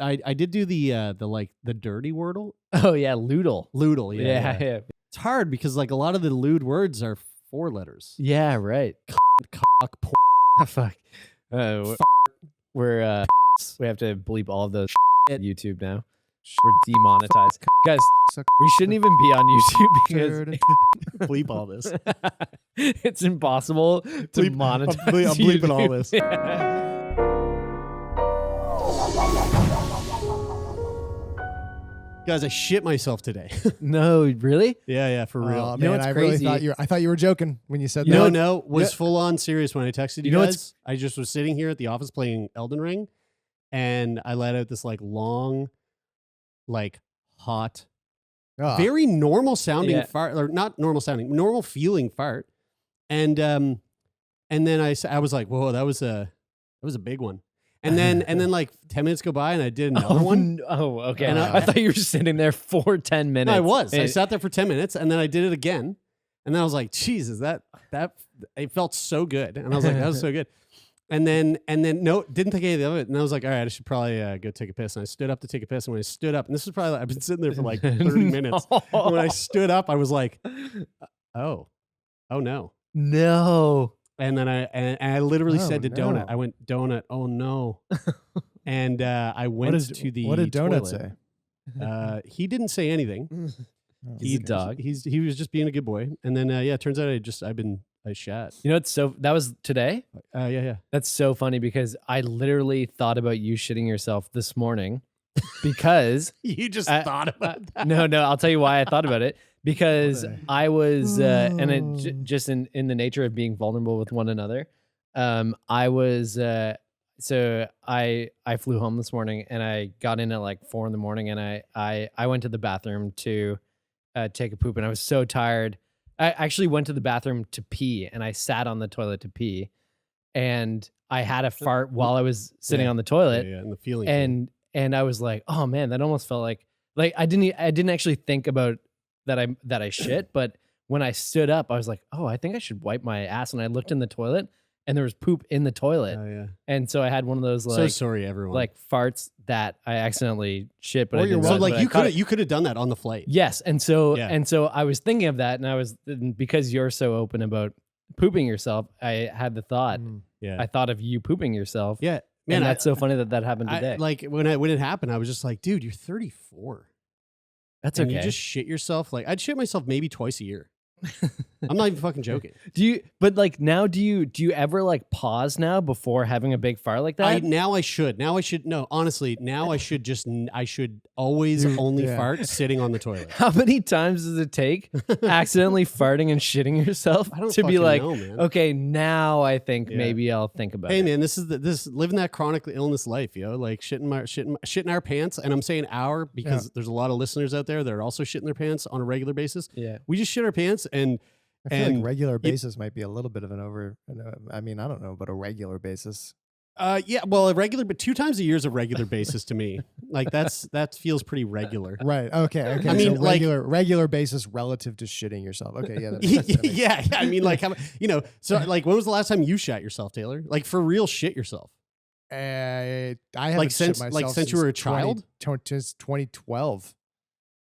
I did do the like the dirty wordle. Oh yeah, Loodle. Loodle, yeah. Yeah. It's hard because like a lot of the lewd words are 4 letters. Yeah, right. Cock, Fuck. We're we have to bleep all of those at YouTube now. We're demonetized. Guys, we shouldn't even be on YouTube because bleep all this. It's impossible to monetize. I'm bleeping all this. Guys, I shit myself today. No, really? Yeah, for real. Oh, You know man, what's I crazy? really thought you were joking when you said that. No, was full on serious when I texted you know guys. I just was sitting here at the office playing Elden Ring, and I let out this like long, like hot, very normal sounding fart, or not normal sounding, normal feeling fart, and then I was like, whoa, that was a big one. And then like 10 minutes go by and I did another one. Oh, okay. And I thought you were sitting there for 10 minutes. No, I was. I sat there for 10 minutes and then I did it again. And then I was like, Jesus, that it felt so good. And I was like, that was so good. And then no, didn't think anything of it. And I was like, all right, I should probably go take a piss. And I stood up to take a piss. And when I stood up, and this was probably, I've been sitting there for like 30 minutes. And when I stood up, I was like, oh no. No. And then I literally said to Donut, I went, Donut, oh no. And I went to the What did Donut toilet. say? He didn't say anything. He's a dog. He was just being a good boy. And then it turns out I shat. You know, that was today? Yeah. That's so funny because I literally thought about you shitting yourself this morning because you just thought about that. No, I'll tell you why I thought about it. Because I was, and it just in the nature of being vulnerable with one another, I was, so I flew home this morning and I got in at like 4 a.m. and I went to the bathroom to take a poop and I was so tired. I actually went to the bathroom to pee and I sat on the toilet to pee and I had a fart while I was sitting on the toilet. Yeah, and the feeling. And I was like, oh man, that almost felt like I didn't actually think about that I shit, but when I stood up, I was like, oh, I think I should wipe my ass. And I looked in the toilet and there was poop in the toilet. Oh, yeah. And so I had one of those like, so sorry, everyone. Like farts that I accidentally shit, but I didn't. So like you could have done that on the flight. Yes. And so I was thinking of that and because you're so open about pooping yourself, I had the thought, I thought of you pooping yourself. Yeah. Man, and that's so funny that happened today. Like when it happened, I was just like, dude, you're 34. That's and okay. You just shit yourself. Like I'd shit myself maybe twice a year. I'm not even fucking joking. But like now, do you ever like pause now before having a big fart like that? I should. No, honestly, now I should always only fart sitting on the toilet. How many times does it take accidentally farting and shitting yourself to be like, know, man. Okay, now I think maybe I'll think about it. Hey man, this is living that chronic illness life, yo. Like shitting our pants, and I'm saying our because there's a lot of listeners out there that are also shitting their pants on a regular basis. Yeah, we just shit our pants. And I feel like regular basis might be a little bit of an over. I mean, I don't know, but a regular basis. Yeah, well, but 2 times a year is a regular basis to me. Like that feels pretty regular. Right. Okay. I mean, so regular basis relative to shitting yourself. Okay. Yeah. Yeah. I mean, like, so like, when was the last time you shat yourself, Taylor? Like for real, shit yourself. I haven't like shit since myself you were a child. Since 2012.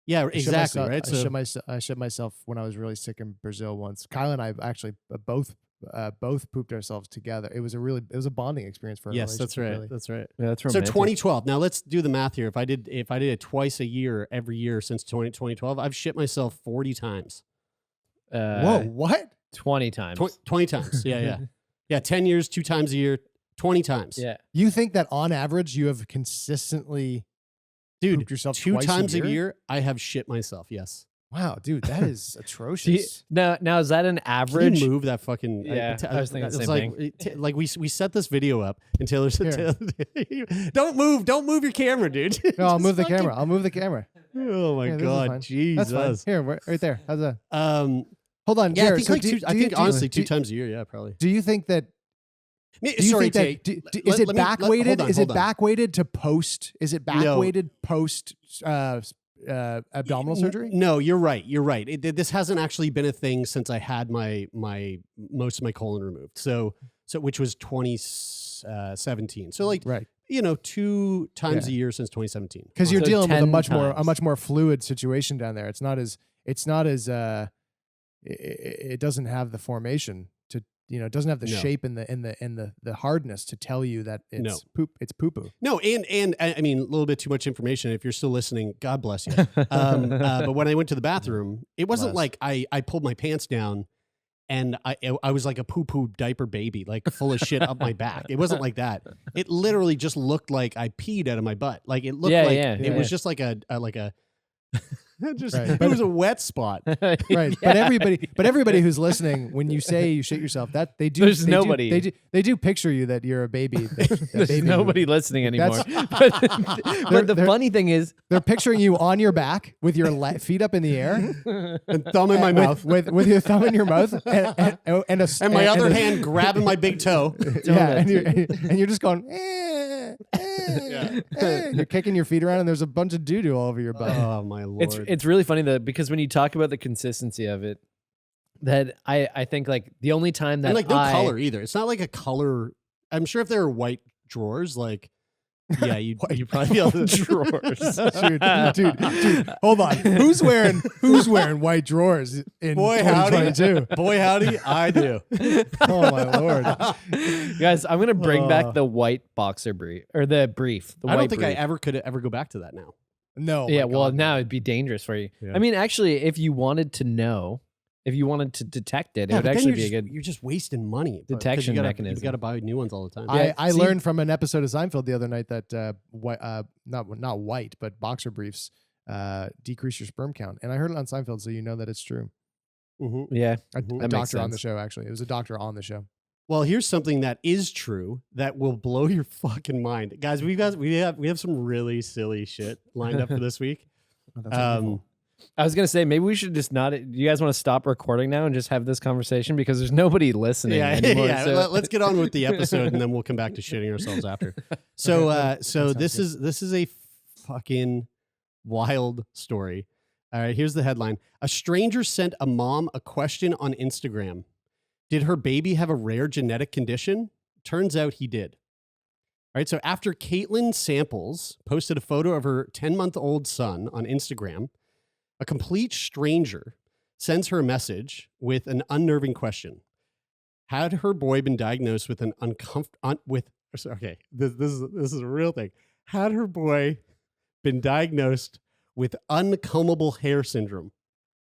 Yeah, exactly. Right. I shit myself when I was really sick in Brazil once. Kyle and I actually both pooped ourselves together. It was a bonding experience for us. Yes, that's right. Really. That's right. Yeah, that's romantic. So 2012. Now let's do the math here. If I did it twice a year, every year since 2012, I've shit myself 40 times. Whoa, what? 20 times. 20 times. Yeah. 10 years, 2 times a year, 20 times. Yeah. You think that on average you have consistently pooped yourself 2 times a year? I have shit myself. Yes. Wow, dude, that is atrocious. Now is that an average? Can you move that fucking? Yeah, I was thinking the same thing. Like we set this video up, and Taylor said, "Don't move your camera, dude." No, I'll move the camera. Oh my god, Jesus! That's fine. Here, right there. How's that? Hold on. Yeah, Jared, I think honestly 2 times a year. Yeah, probably. Do you think that? Is it back-weighted? Is it back-weighted to post? Is it back-weighted post abdominal surgery? No, you're right. This hasn't actually been a thing since I had my most of my colon removed. So which was 2017. So like, right. 2 times a year since 2017. Because you're So dealing with 10 a much more fluid situation down there. It's not as it doesn't have the formation to it doesn't have the shape and the hardness to tell you that it's poo-poo. No, and I mean a little bit too much information. If you're still listening, God bless you. But when I went to the bathroom, it wasn't like I pulled my pants down and I was like a poo-poo diaper baby, like full of shit up my back. It wasn't like that. It literally just looked like I peed out of my butt. Like it looked it was just like a it was a wet spot. Right. But everybody who's listening, when you say you shit yourself, that they do. There's nobody. They do picture you that you're a baby. There's nobody listening anymore. But the funny thing is, they're picturing you on your back with your feet up in the air and thumb in my mouth, with your thumb in your mouth, and my other hand grabbing my big toe. Yeah, and you're just going. You're kicking your feet around, and there's a bunch of doo-doo all over your butt. Oh my Lord! It's really funny though, because when you talk about the consistency of it, that I think like the only time that and like no color either. It's not like a color. I'm sure if there were white drawers, like you probably be able to drawers. dude, hold on. Who's wearing white drawers in 2022? Boy howdy, I do. Oh my Lord, guys! I'm gonna bring back the white boxer brief or the brief. I don't think I could ever go back to that now. No. Yeah. Well, now it'd be dangerous for you. Yeah. I mean, actually, if you wanted to know. If you wanted to detect it, it would actually be a good. You're just wasting money. Detection mechanism. You got to buy new ones all the time. I learned from an episode of Seinfeld the other night that not white, but boxer briefs decrease your sperm count, and I heard it on Seinfeld, so you know that it's true. Mm-hmm. Yeah, a doctor on the show. Actually, it was a doctor on the show. Well, here's something that is true that will blow your fucking mind, guys. We have some really silly shit lined up for this week. I was gonna say maybe we should just not. Do you guys want to stop recording now and just have this conversation because there's nobody listening anymore? Yeah. So. Let's get on with the episode and then we'll come back to shitting ourselves after. So this is a fucking wild story. All right, here's the headline: a stranger sent a mom a question on Instagram. Did her baby have a rare genetic condition? Turns out he did. All right, so after Caitlin Samples posted a photo of her 10-month-old son on Instagram, a complete stranger sends her a message with an unnerving question. Had her boy been diagnosed with an this is a real thing. Had her boy been diagnosed with uncombable hair syndrome?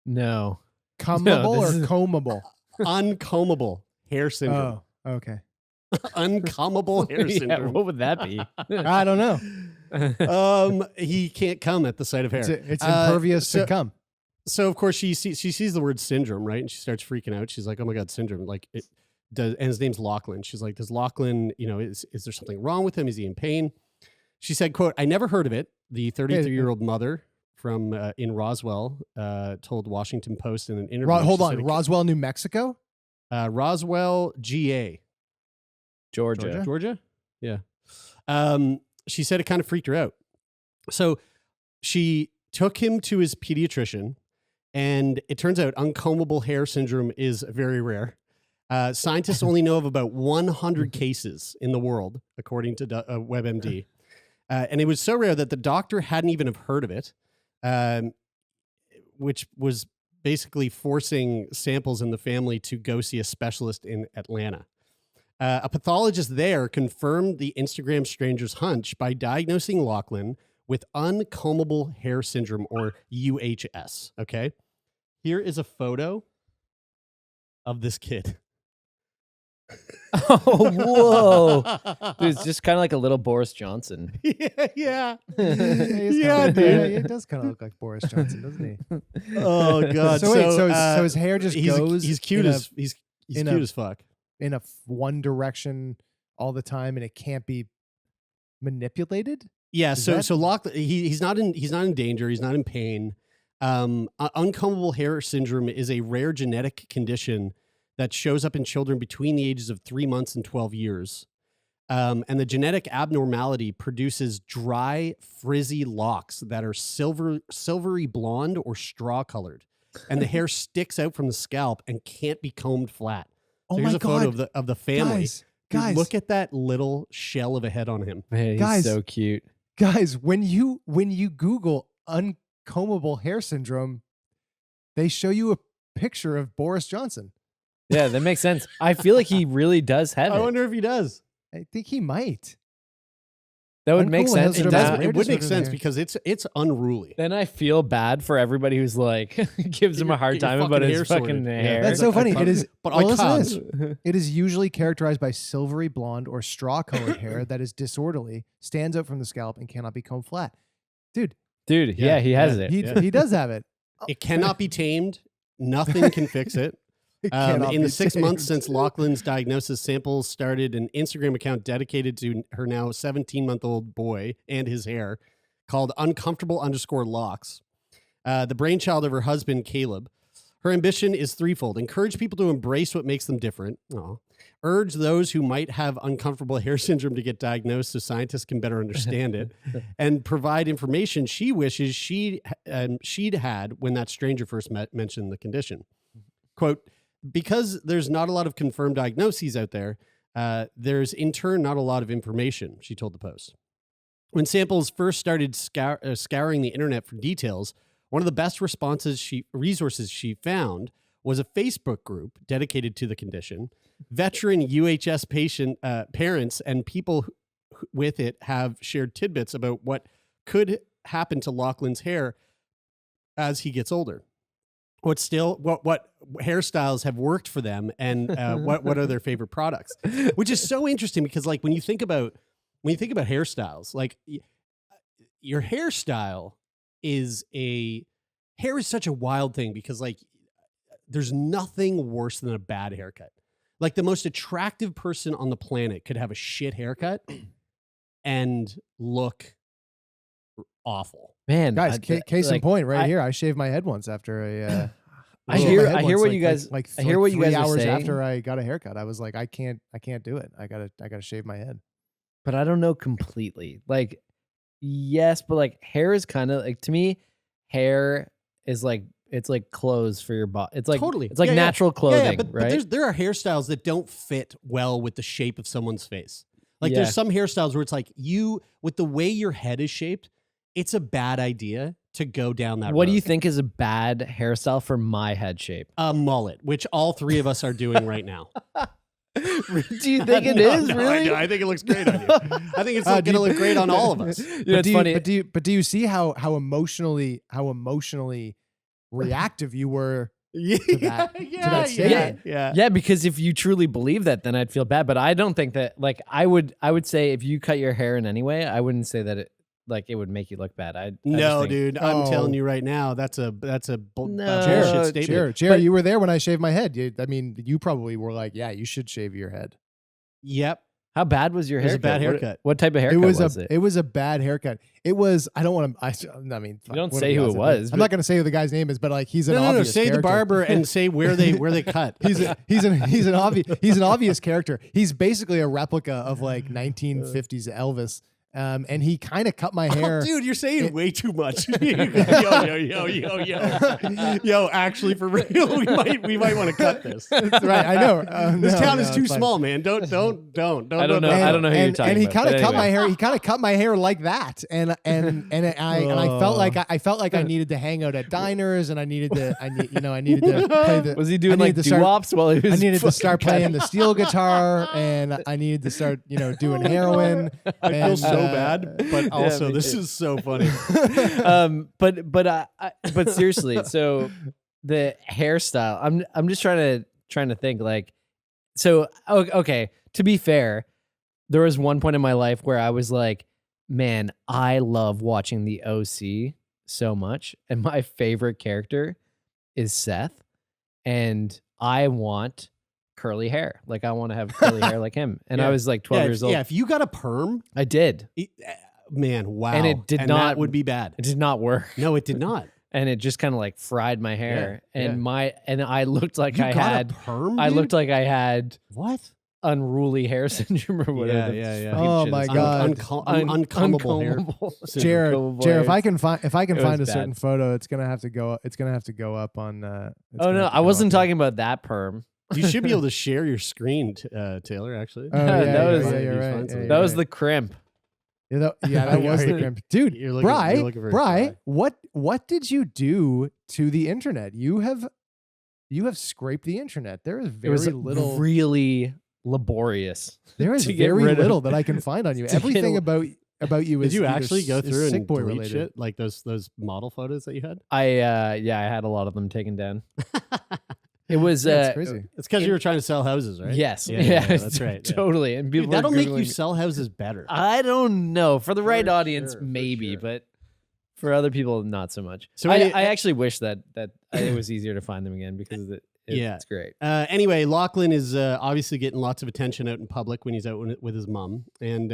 No. Combable or combable? Uncombable hair syndrome. Oh, okay. Uncombable hair syndrome. Yeah, what would that be? I don't know. He can't come at the sight of hair. It's impervious to come. So of course she sees the word syndrome, right? And she starts freaking out. She's like, "Oh my God, syndrome!" Like it does. And his name's Lachlan. She's like, "Does Lachlan? Is there something wrong with him? Is he in pain?" She said, "Quote: I never heard of it." The 33-year-old mother from in Roswell told Washington Post in an interview. Hold on, Roswell, New Mexico. Roswell, GA. Georgia? Yeah. She said it kind of freaked her out. So she took him to his pediatrician, and it turns out uncombable hair syndrome is very rare. Scientists only know of about 100 cases in the world, according to WebMD. And it was so rare that the doctor hadn't even have heard of it, which was basically forcing Samples in the family to go see a specialist in Atlanta. A pathologist there confirmed the Instagram stranger's hunch by diagnosing Lachlan with uncombable hair syndrome, or UHS. Okay, here is a photo of this kid. Oh, whoa! Dude, it's just kind of like a little Boris Johnson. Yeah. Dude. It does kind of look like Boris Johnson, doesn't he? Oh God! So his hair just goes. He's cute as cute as fuck. In a one direction all the time, and it can't be manipulated. Yeah. So Lachlan, he's not in danger. He's not in pain. Uncombable hair syndrome is a rare genetic condition that shows up in children between the ages of 3 months and 12 years. And the genetic abnormality produces dry, frizzy locks that are silvery blonde or straw colored. And the hair sticks out from the scalp and can't be combed flat. So here's a photo of the family. Guys, Guys, look at that little shell of a head on him. Man, he's Guys, so cute. Guys, when you Google uncombable hair syndrome, they show you a picture of Boris Johnson. Yeah, that makes sense. I feel like he really does have I it. wonder if he does. I think he might. That would make Uncombable sense. hair It syndrome And is does. that- rare It would make disorder of sense the hair. because it's unruly. then I feel bad for everybody who's like gives him a hard Get your time about fucking his hair fucking sorted. Yeah, hair. That's so funny. It is, But well, I listen to can't. this. It is usually characterized by silvery blonde or straw-colored hair that is disorderly, stands out from the scalp, and cannot be combed flat. Dude, Dude, Yeah, yeah, he has yeah. it. he does have it. It cannot be tamed. Nothing can fix it. It cannot In the be 6 months tamed. since Lachlan's diagnosis, Samples started an Instagram account dedicated to her now 17-month-old boy and his hair called Uncomfortable_locks. The brainchild of her husband, Caleb. Her ambition is threefold. Encourage people to embrace what makes them different. Aw. Urge those who might have uncomfortable hair syndrome to get diagnosed so scientists can better understand it. And provide information she wishes she'd had when that stranger first mentioned the condition. Quote, because there's not a lot of confirmed diagnoses out there, there's in turn not a lot of information, she told the Post. When Samples first started scouring the internet for details, one of the best resources she found was a Facebook group dedicated to the condition. Veteran UHS parents and people with it have shared tidbits about what could happen to Lachlan's hair as he gets older. What hairstyles have worked for them, and what are their favorite products, which is so interesting because like when you think about hairstyles, like your hairstyle hair is such a wild thing because like there's nothing worse than a bad haircut. Like the most attractive person on the planet could have a shit haircut and look awful. Man, Guys, case in point, right here. I shaved my head once after a. I hear what you guys. I hear what you guys are 3 hours saying. after I got a haircut. I was like, I can't do it. I gotta shave my head. But I don't know completely. Like, yes, but like hair is kind of like, to me, hair is like, it's like clothes for your body. It's like Totally. It's like Yeah, yeah. natural clothing, but right? there are hairstyles that don't fit well with the shape of someone's face. Like Yeah. there's some hairstyles where it's like with the way your head is shaped, it's a bad idea to go down that road. What do you think is a bad hairstyle for my head shape? A mullet, which all three of us are doing right now. Do you think it is really? I think it looks great on you. I think it's going to look great on all of us. It's funny. But do you see how emotionally reactive you were Yeah, to that statement? Yeah, because if you truly believe that, then I'd feel bad. But I don't think that. Like, I would say if you cut your hair in any way, I wouldn't say that it would make you look bad. I No, just think, dude, I'm Oh. telling you right now, that's a No. bullshit statement. Jared, you were there when I shaved my head. You probably were like, yeah, you should shave your head. Yep. How bad was your It was a haircut? bad haircut. What type of haircut was it? It was a bad haircut. It was. I don't want to. I mean, You don't what say am I who gonna it say? was, I'm not going to say who the guy's name is, but like he's an No. obvious Say character. the barber and say where they cut. He's an obvious character. He's basically a replica of like 1950s Elvis. And he kind of cut my hair. Oh, dude, you're saying way too much. Yo. Yo, actually, for real, we might want to cut this. That's right. I know. This No, town no, is too it's fine. small, man. Don't. I don't know. I don't know who you're talking and he about. kind of but cut my anyway. hair. He kind of cut my hair like that, and I felt like I needed to hang out at diners, and I needed to play the. Was he doing I like needed to start- doo-wops while he was? I needed to fucking start cutting? playing the steel guitar, and I needed to start doing heroin. I feel and, so bad, but also me this too. is so funny. But seriously, so the hairstyle. I'm just trying to think like. So okay. To be fair, there was one point in my life where I was like, man, I love watching the OC so much, and my favorite character is Seth, and I want curly hair. Like I want to have curly hair like him. And I was like 12 years old. Yeah, if you got a perm, I did. man, wow. And it did not- that would be bad. It did not work. No, it did not. And it just kind of like fried my hair. Yeah, And I looked like You I got had a perm. I dude? looked like I had what? unruly hair syndrome or whatever. Yeah. Oh my God. Uncombable hair. Jared, if I can find It a was certain photo, it's gonna have to go up on. Oh no, I wasn't talking about that perm. You should be able to share your screen, Taylor. Actually, Oh, yeah, That was- you're right. That That was the crimp. Yeah, that was the crimp. Dude, You're looking very Bri, dry. what did you do to the internet? You have scraped the internet. There is It was very little. really laborious. There is to get very rid of- little that I can find on you. to get Everything a- about you is Did you either actually go is through sick and boy delete related. shit like those model photos that you had? I had a lot of them taken down. It was Yeah, it's crazy. It's because you were trying to sell houses, right? Yes, Yeah, that's right. yeah. totally. And people Dude, that'll were make you Googling- sell houses better. I don't know. For the right For audience, sure, for maybe, sure. but for other people, not so much. So I any- actually wish that it was easier to find them again because Yeah. it's great. Anyway, Lachlan is obviously getting lots of attention out in public when he's out with his mom, and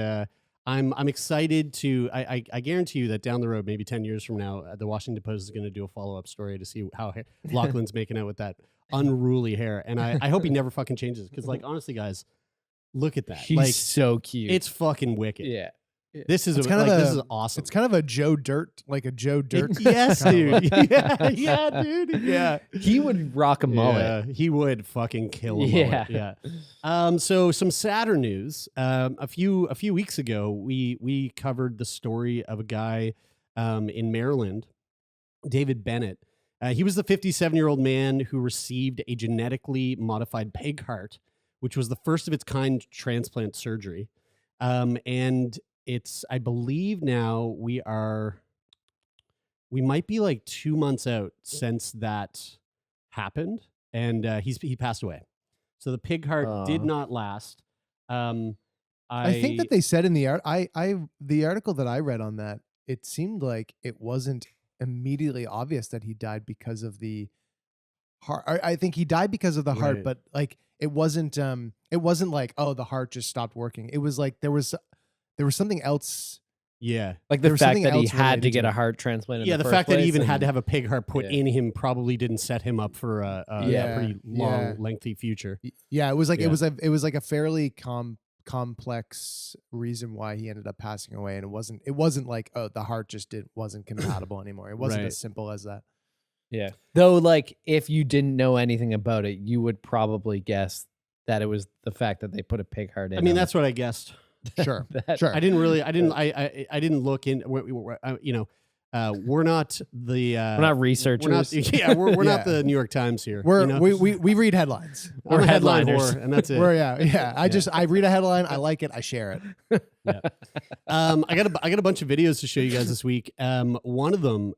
I'm excited to. I guarantee you that down the road, maybe 10 years from now, the Washington Post is going to do a follow-up story to see how Lachlan's making out with that unruly hair, and I hope he never fucking changes because, like, honestly, guys, look at that. He's like, so cute. it's fucking wicked. yeah. This is It's kind of this a- is awesome. It's kind of a Joe Dirt, like a Joe Dirt. yes, kind of dude. yeah, dude. Yeah. He would rock a mullet. Yeah, he would fucking kill a Yeah. mullet. Yeah. So some sadder news. A few weeks ago, we covered the story of a guy in Maryland, David Bennett. He was the 57-year-old man who received a genetically modified pig heart, which was the first of its kind transplant surgery. And it's, I believe now we might be like 2 months out since that happened, and he passed away. So the pig heart did not last. I think that they said in the the article that I read on that, it seemed like it wasn't immediately obvious that he died because of the heart. I think he died because of the heart, Right. but like it wasn't like, oh, the heart just stopped working. It was like there was something else. Yeah. Like There the was fact something that he else had to related get to a it. heart transplant. In Yeah, the the first fact that he place even had and- to have a pig heart put Yeah. in him probably didn't set him up for a Yeah, pretty long, yeah. lengthy future. Yeah, it was like Yeah. it was like a fairly complex reason why he ended up passing away, and it wasn't like, oh, the heart just wasn't compatible anymore. It wasn't Right. as simple as that. Yeah. Though, like, if you didn't know anything about it, you would probably guess that it was the fact that they put a pig heart in. I mean, him. that's what I guessed. Sure, That- sure. I didn't look in. We're not the. We're not researchers. We're not Yeah. the New York Times here. We're you know? we read headlines. I'm a headline headliners. whore, and that's it. We're I read a headline, I like it, I share it. I got a bunch of videos to show you guys this week. One of them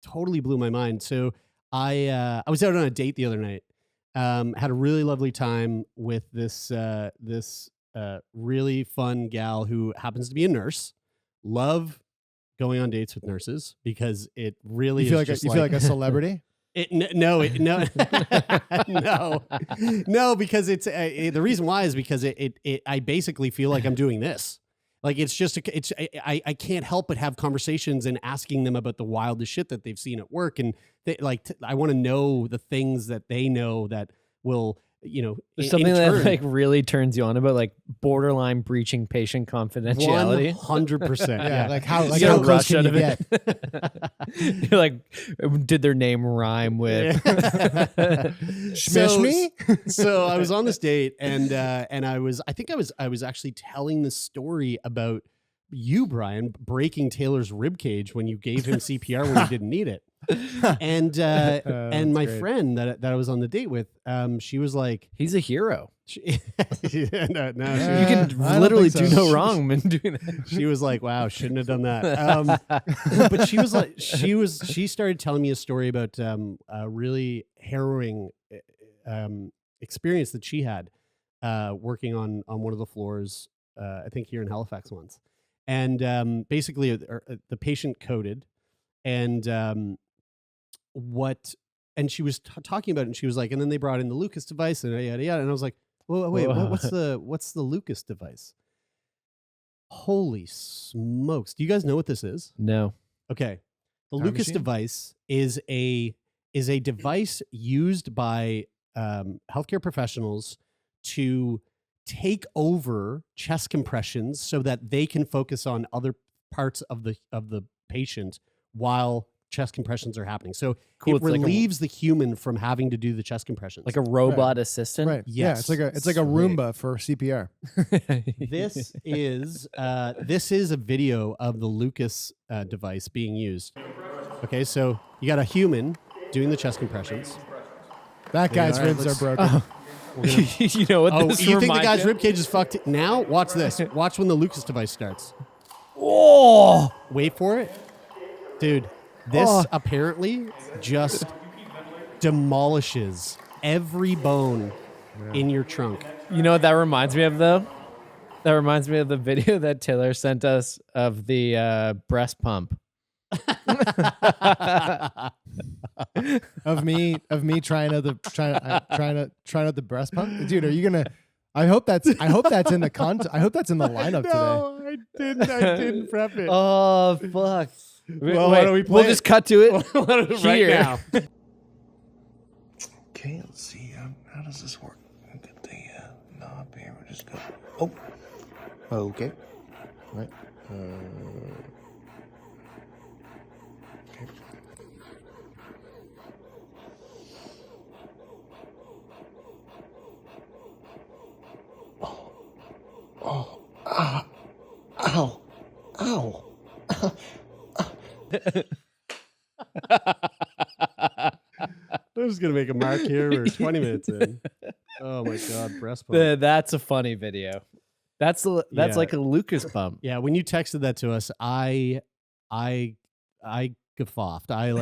totally blew my mind. So I was out on a date the other night. Had a really lovely time with this really fun gal who happens to be a nurse. Love going on dates with nurses because it really You feel is like just you feel like a celebrity? no, because it's the reason why is because I basically feel like I'm doing this. Like it's just I can't help but have conversations and asking them about the wildest shit that they've seen at work, and I want to know the things that they know that will There's in something that turn, like really turns you on about like borderline breaching patient confidentiality. 100%. Yeah, like how You get a close rush can out you of get? it. You're like, did their name rhyme with? Shmishmi? So I was on this date, and I was actually telling this story about you, Brian, breaking Taylor's rib cage when you gave him CPR when he didn't need it. And and my great. friend that I was on the date with, she was like, He's a hero. no, You Yeah. can I don't literally think do so. no wrong when doing that. she was like, wow, shouldn't have done that. But she was like, she started telling me a story about a really harrowing experience that she had working on one of the floors, I think here in Halifax once. And basically the patient coded, and and she was talking about it, and she was like, and then they brought in the Lucas device and yada yada, and I was like, well, wait, what's the Lucas device? Holy smokes! Do you guys know what this is? No. Okay, the Time Lucas machine? device is a device used by healthcare professionals to take over chest compressions so that they can focus on other parts of the patient while chest compressions are happening. So Cool, it it's like a- relieves the human from having to do the chest compressions. Like a robot assistant. Right. Yeah, Yes. it's like a Roomba for CPR. This is a video of the Lucas device being used. Okay, so you got a human doing the chest compressions. That guy's all right, ribs let's- are broken. You know what Oh, this you think the reminds guy's me of? rib cage is fucked? Now watch this. Watch when the Lucas device starts. Oh, Wait for it, dude. This apparently just demolishes every bone in your trunk. you know what that reminds me of though? That reminds me of the video that Taylor sent us of the breast pump. of me trying out the breast pump. Dude, are you gonna? I hope that's in the I hope that's in the lineup today. No, I didn't prep it. Oh fuck! Well, why don't we play We'll it? just cut to it right here. now. Okay, let's see. How does this work? Get the knob here. We're just going. Oh. Okay. Right. Okay. Oh. Ah. Ow. Ow. I'm just gonna make a mark here. We're 20 minutes in. Oh my god, breast pump. That's a funny video. That's Yeah. like a Lucas pump. Yeah, when you texted that to us, I guffawed. I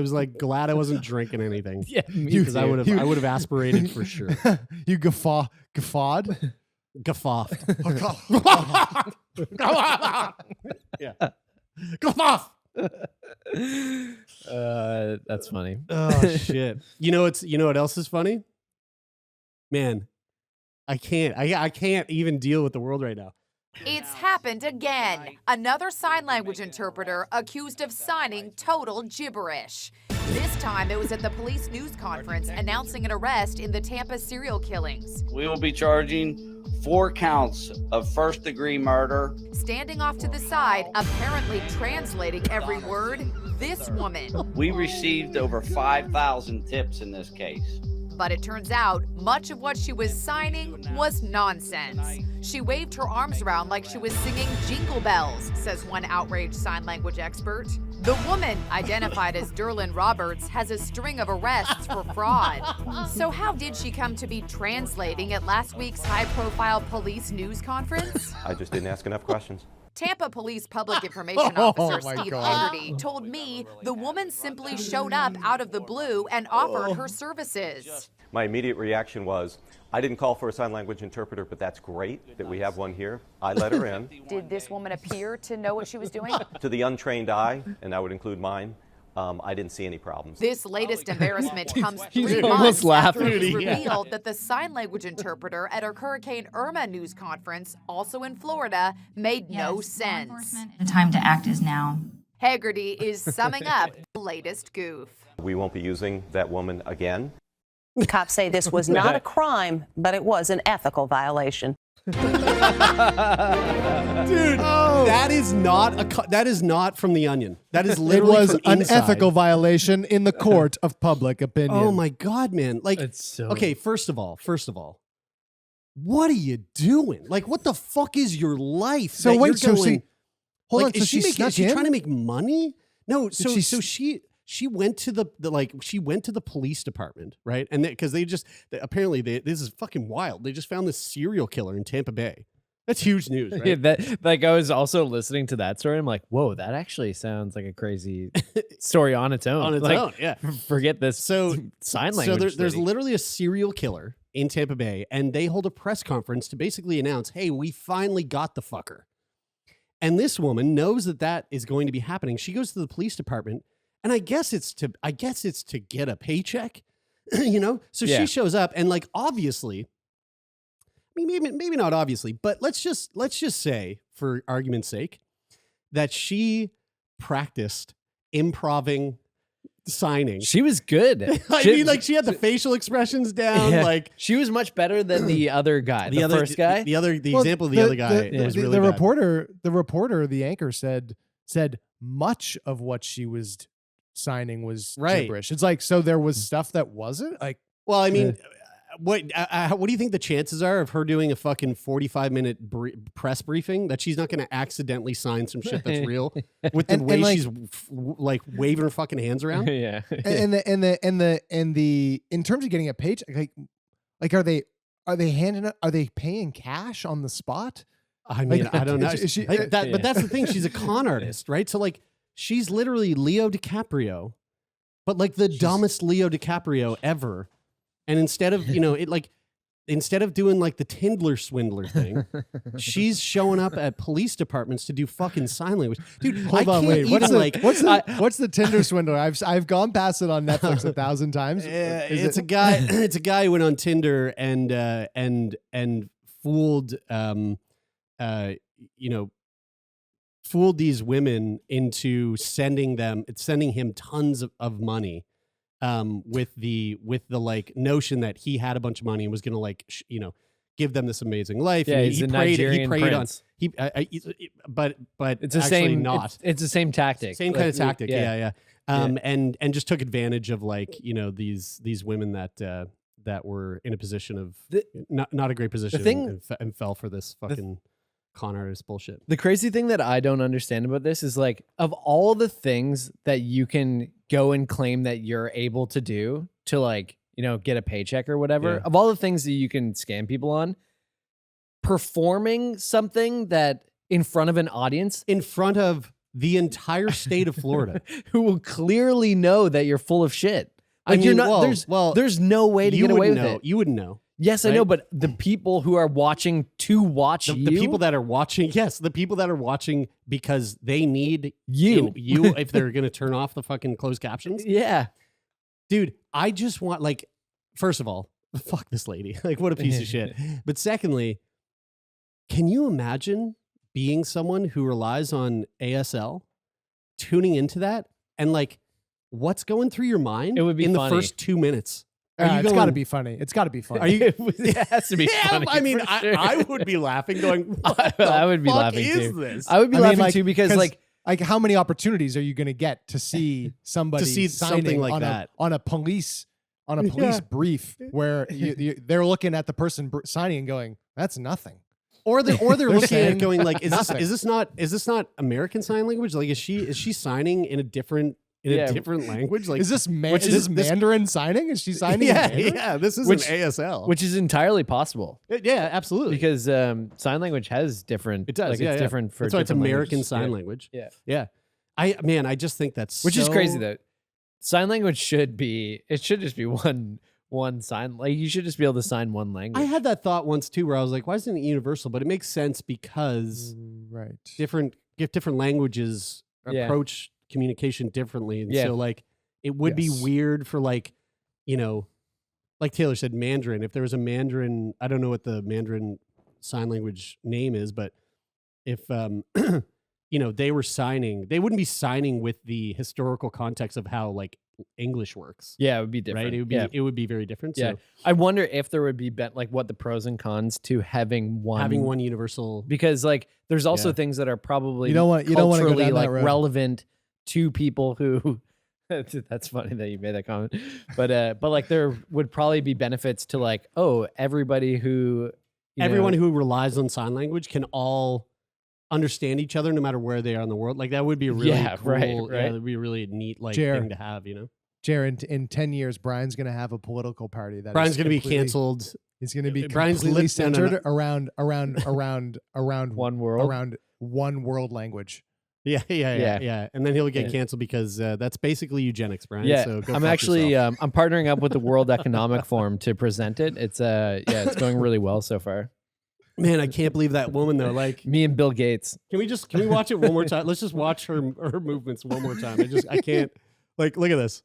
was like glad I wasn't drinking anything. Yeah, Because I would have aspirated for sure. You guffawed. Guffawed. Yeah. Guffawed. That's funny. Oh shit. You know what else is funny? Man, I can't even deal with the world right now. It's happened again. Another sign language interpreter accused of signing total gibberish. This time it was at the police news conference announcing an arrest in the Tampa serial killings. We will be charging 4 counts of first-degree murder. Standing off to the side, apparently translating every word, this woman. We received over 5,000 tips in this case. But it turns out much of what she was signing was nonsense. She waved her arms around like she was singing Jingle Bells, says one outraged sign language expert. The woman, identified as Derlin Roberts, has a string of arrests for fraud. So how did she come to be translating at last week's high-profile police news conference? I just didn't ask enough questions. Tampa Police Public Information Officer my Steve God. Haggerty told me the woman simply showed up out of the blue and offered her services. My immediate reaction was, I didn't call for a sign language interpreter, but that's great that we have one here. I let her in. Did this woman appear to know what she was doing? To the untrained eye, and that would include mine, I didn't see any problems. This latest embarrassment comes He's 3 almost months after it was laughing. revealed that the sign language interpreter at a Hurricane Irma news conference, also in Florida, made no sense. The time to act is now. Haggerty is summing up the latest goof. We won't be using that woman again. Cops say this was not a crime, but it was an ethical violation. Dude, that is not from The Onion. That is It literally was from an inside. ethical violation in the court of public opinion. Oh my god, man! Like, It's so okay, first of all, what are you doing? Like, what the fuck is your life? So that wait, you're so going, she- hold like, on, so she is snuck she in? trying to make money? No, so she so she went to she went to the police department, right? And because apparently this is fucking wild. They just found this serial killer in Tampa Bay. That's huge news, right? Yeah, that like I was also listening to that story. I'm like, whoa, that actually sounds like a crazy story on its own. On its Like, own, yeah. Forget this. So sign So language. there's thing. literally a serial killer in Tampa Bay, and they hold a press conference to basically announce, "Hey, we finally got the fucker." And this woman knows that is going to be happening. She goes to the police department, and I guess it's to get a paycheck, you know. So Yeah. she shows up, and like obviously, I mean maybe not obviously, but let's just say for argument's sake that she practiced improving signing. She was good. I mean, like she had the facial expressions down. Yeah. Like she was much better than the other guy, the other first guy. The Well, example of the other guy was really the bad. reporter, the anchor said said much of what she was signing was Right. gibberish. It's like, so there was stuff that wasn't like. Well, I mean, what do you think the chances are of her doing a fucking 45-minute press briefing that she's not going to accidentally sign some shit that's real with the way like, she's like waving her fucking hands around? Yeah. And the in terms of getting a paycheck, like are they paying cash on the spot? I mean, Like, I don't know. Yeah. But that's the thing. She's a con artist, right? So like, she's literally Leo DiCaprio, but like the dumbest Leo DiCaprio ever. And instead of, instead of doing like the Tindler swindler thing, she's showing up at police departments to do fucking sign language. Dude, Hold on, wait. What's the Tinder swindler? I've gone past it on Netflix 1,000 times. It's a guy. It's a guy who went on Tinder and fooled fooled these women into sending him tons of money. With the like notion that he had a bunch of money and was going to like, give them this amazing life. Yeah, and he's he a prayed Nigerian prince. But It's the actually same. not. It's the same tactic. Same kind of tactic. Yeah. Yeah. And just took advantage of like, these women that were in a position of not a great position and fell for this fucking con artist bullshit. The crazy thing that I don't understand about this is like, of all the things that you can go and claim that you're able to do to like, get a paycheck or whatever, of all the things that you can scam people on, performing something that in front of an audience, in front of the entire state of Florida, who will clearly know that you're full of shit. Like, you're not, there's no way to get away with it. You wouldn't know. Yes, right? I know, but the people who are watching to watch the people that are watching, the people that are watching because they need you if they're going to turn off the fucking closed captions. Yeah. Dude, I just want, like, first of all, fuck this lady. Like, what a piece of shit. But secondly, can you imagine being someone who relies on ASL, tuning into that, and like, what's going through your mind it would be in funny. the first 2 minutes? It's got to be funny. It's got to be funny. Are you? It has to be funny. I mean, sure. I would be laughing, going, "What I would the be fuck laughing is too. this?" I would be laughing too because like how many opportunities are you going to get to see somebody something like that on a police brief where they're looking at the person signing and going, "That's nothing." Or they're looking at it going like, is this not American Sign Language? Like, is she signing in a different language? Like, is this Mandarin signing? Is she signing? Yeah. This is an ASL, which is entirily possible. Yeah, absolutely. Because sign language has different. It does. Like, it's different for. That's why it's American languages. Sign Language. Yeah. I just think that's which is crazy though. Sign language should just be one sign. Like, you should just be able to sign one language. I had that thought once too, where I was like, why isn't it universal? But it makes sense because different languages approach communication differently. And so like, it would be weird for like, like Taylor said, Mandarin. If there was a Mandarin, I don't know what the Mandarin sign language name is, but if, they were signing, they wouldn't be signing with the historical context of how like English works. Yeah, it would be different. Right? It would be very different. Yeah. So I wonder if there would be like what the pros and cons to having one universal, because like there's also things that are probably you don't want to go down like that road. relevant to people who that's funny that you made that comment. But like there would probably be benefits to like, everybody everyone who relies on sign language can all understand each other no matter where they are in the world. Like, that would be a really cool, right. that would be a really neat thing to have, Jared, in 10 years, Brian's going to have a political party that Brian's going to be canceled. He's going to be Brian's completely centered around one world, around one world language. Yeah. And then he'll get canceled because that's basically eugenics, Brian. Yeah, so go I'm fuck actually yourself. I'm partnering up with the World Economic Forum to present it. It's it's going really well so far. Man, I can't believe that woman though. Like, me and Bill Gates. Can we watch it one more time? Let's just watch her movements one more time. I can't. Like, look at this.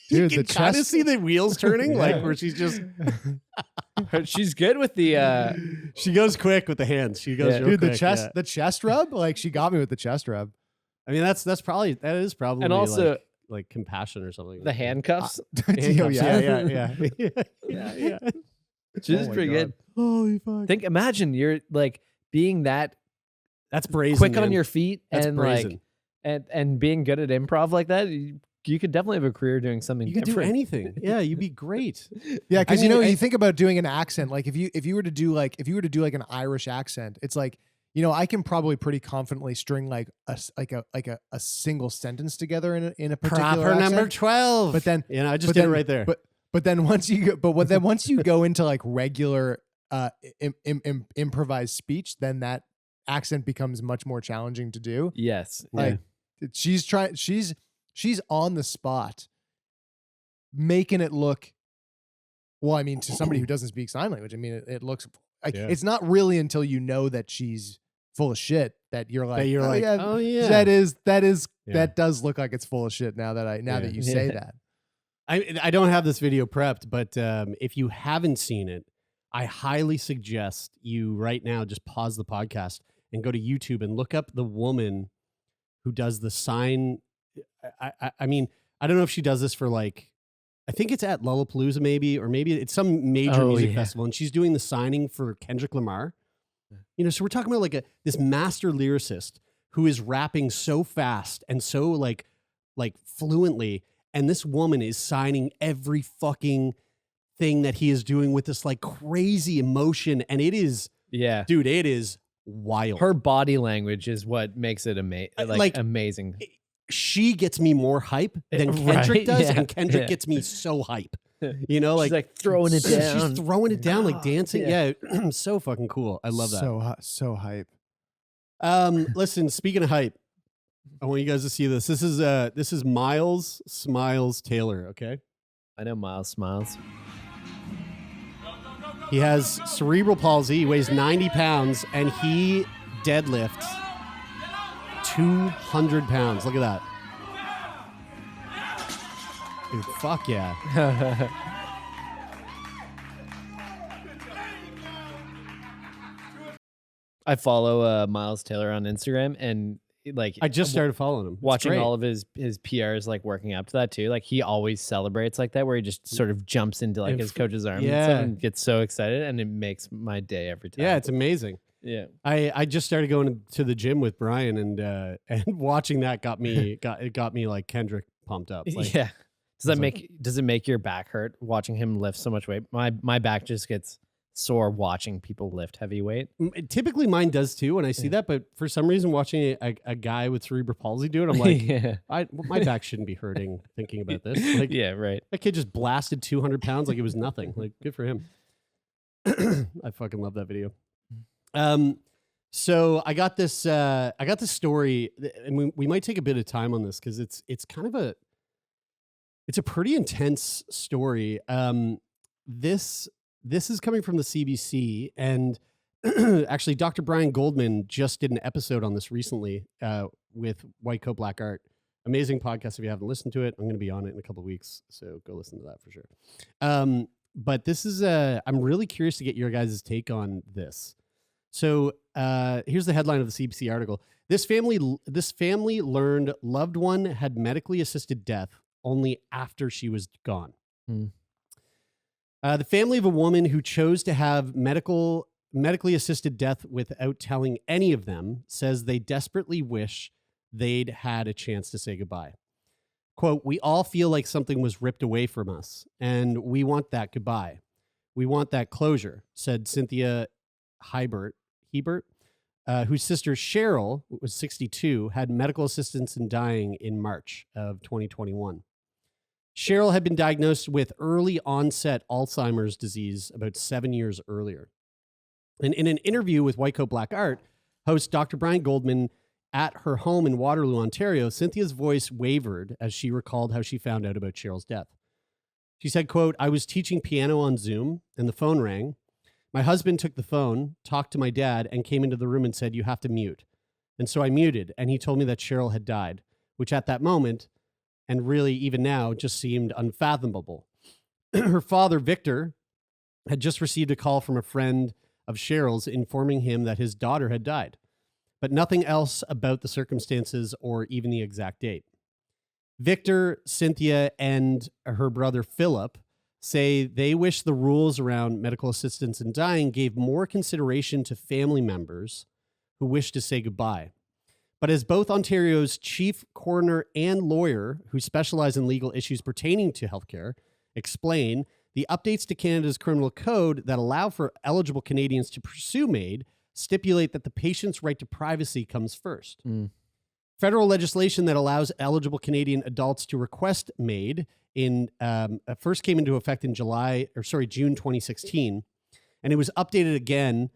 Dude, you can kind of see the wheels turning, like where she's just. She's good with the. She goes quick with the hands. She goes, real dude. Quick, the chest rub. Like, she got me with the chest rub. I mean, that is probably, and also like compassion or something. The handcuffs. Handcuffs. Yeah. Which is pretty good. Holy fuck! Imagine you're like being that That's brazen. quick man. on your feet, That's and brazen. like and being good at improv like that, you could definitely have a career doing something. You could do different. anything. Yeah, you'd be great. Yeah, because I mean, you think about doing an accent. Like if you were to do like an Irish accent, it's like, I can probably pretty confidently string like a single sentence together in a particular Proper accent. number 12. But then I just did it right there. But then once you go into like regular improvised speech, then that accent becomes much more challenging to do. Yes. Like she's on the spot making it look, well, I mean, to somebody who doesn't speak sign language, I mean, it looks like it's not really until you know that she's full of shit that you're like, oh yeah, that does look like it's full of shit now that you say that. I don't have this video prepped, but if you haven't seen it, I highly suggest you right now just pause the podcast and go to YouTube and look up the woman who does the sign. I mean, I don't know if she does this for like, I think it's at Lollapalooza maybe, or maybe it's some major music festival, and she's doing the signing for Kendrick Lamar. So we're talking about like this master lyricist who is rapping so fast and so like fluently, and this woman is signing every fucking thing that he is doing with this like crazy emotion, and it is, dude, it is wild. Her body language is what makes it amazing. She gets me more hype than Kendrick does, and Kendrick gets me so hype. She's like throwing it down. She's throwing it down, like dancing. Yeah, so fucking cool. I love that. So hype. Listen, speaking of hype, I want you guys to see this. This is Miles Smiles Taylor. Okay, I know Miles Smiles. He has cerebral palsy. He weighs 90 pounds, and he deadlifts 200 pounds. Look at that. Dude, fuck yeah. I follow Miles Taylor on Instagram, and like I just started following him. It's watching great. all of his PRs like working up to that too. Like he always celebrates like that, where he just sort of jumps into like his coach's arm and gets so excited, and it makes my day every time. Yeah, it's amazing. Yeah, I just started going to the gym with Brian, and watching that got me like Kendrick pumped up. Like, yeah. Does it make your back hurt watching him lift so much weight? My back just gets sore watching people lift heavy weight. Typically mine does too when I see that, but for some reason watching a guy with cerebral palsy do it, I'm like, my back shouldn't be hurting thinking about this. Like, yeah, right. That kid just blasted 200 pounds like it was nothing. Like, good for him. I fucking love that video. So I got this story, and we might take a bit of time on this because it's kind of it's a pretty intense story. This is coming from the CBC, and actually Dr. Brian Goldman just did an episode on this recently with White Coat Black Art. Amazing podcast. If you haven't listened to it, I'm going to be on it in a couple of weeks, so go listen to that for sure. But this is I'm really curious to get your guys' take on this. So here's the headline of the CBC article. This family learned loved one had medically assisted death only after she was gone. The family of a woman who chose to have medically assisted death without telling any of them says they desperately wish they'd had a chance to say goodbye. Quote, "We all feel like something was ripped away from us, and we want that goodbye. We want that closure," said Cynthia Hebert, whose sister Cheryl, who was 62, had medical assistance in dying in March of 2021. Cheryl had been diagnosed with early onset Alzheimer's disease about 7 years earlier. And in an interview with White Coat Black Art, host Dr. Brian Goldman at her home in Waterloo, Ontario, Cynthia's voice wavered as she recalled how she found out about Cheryl's death. She said, quote, "I was teaching piano on Zoom and the phone rang. My husband took the phone, talked to my dad, and came into the room and said, 'You have to mute.' And so I muted, and he told me that Cheryl had died, which at that moment, and really even now, just seemed unfathomable. Her father, Victor, had just received a call from a friend of Cheryl's informing him that his daughter had died, but nothing else about the circumstances or even the exact date. Victor, Cynthia, and her brother, Philip, say they wish the rules around medical assistance in dying gave more consideration to family members who wish to say goodbye. But as both Ontario's chief coroner and lawyer, who specialize in legal issues pertaining to healthcare, explain, the updates to Canada's criminal code that allow for eligible Canadians to pursue MAID stipulate that the patient's right to privacy comes first. Federal legislation that allows eligible Canadian adults to request MAID first came into effect in June 2016, and it was updated again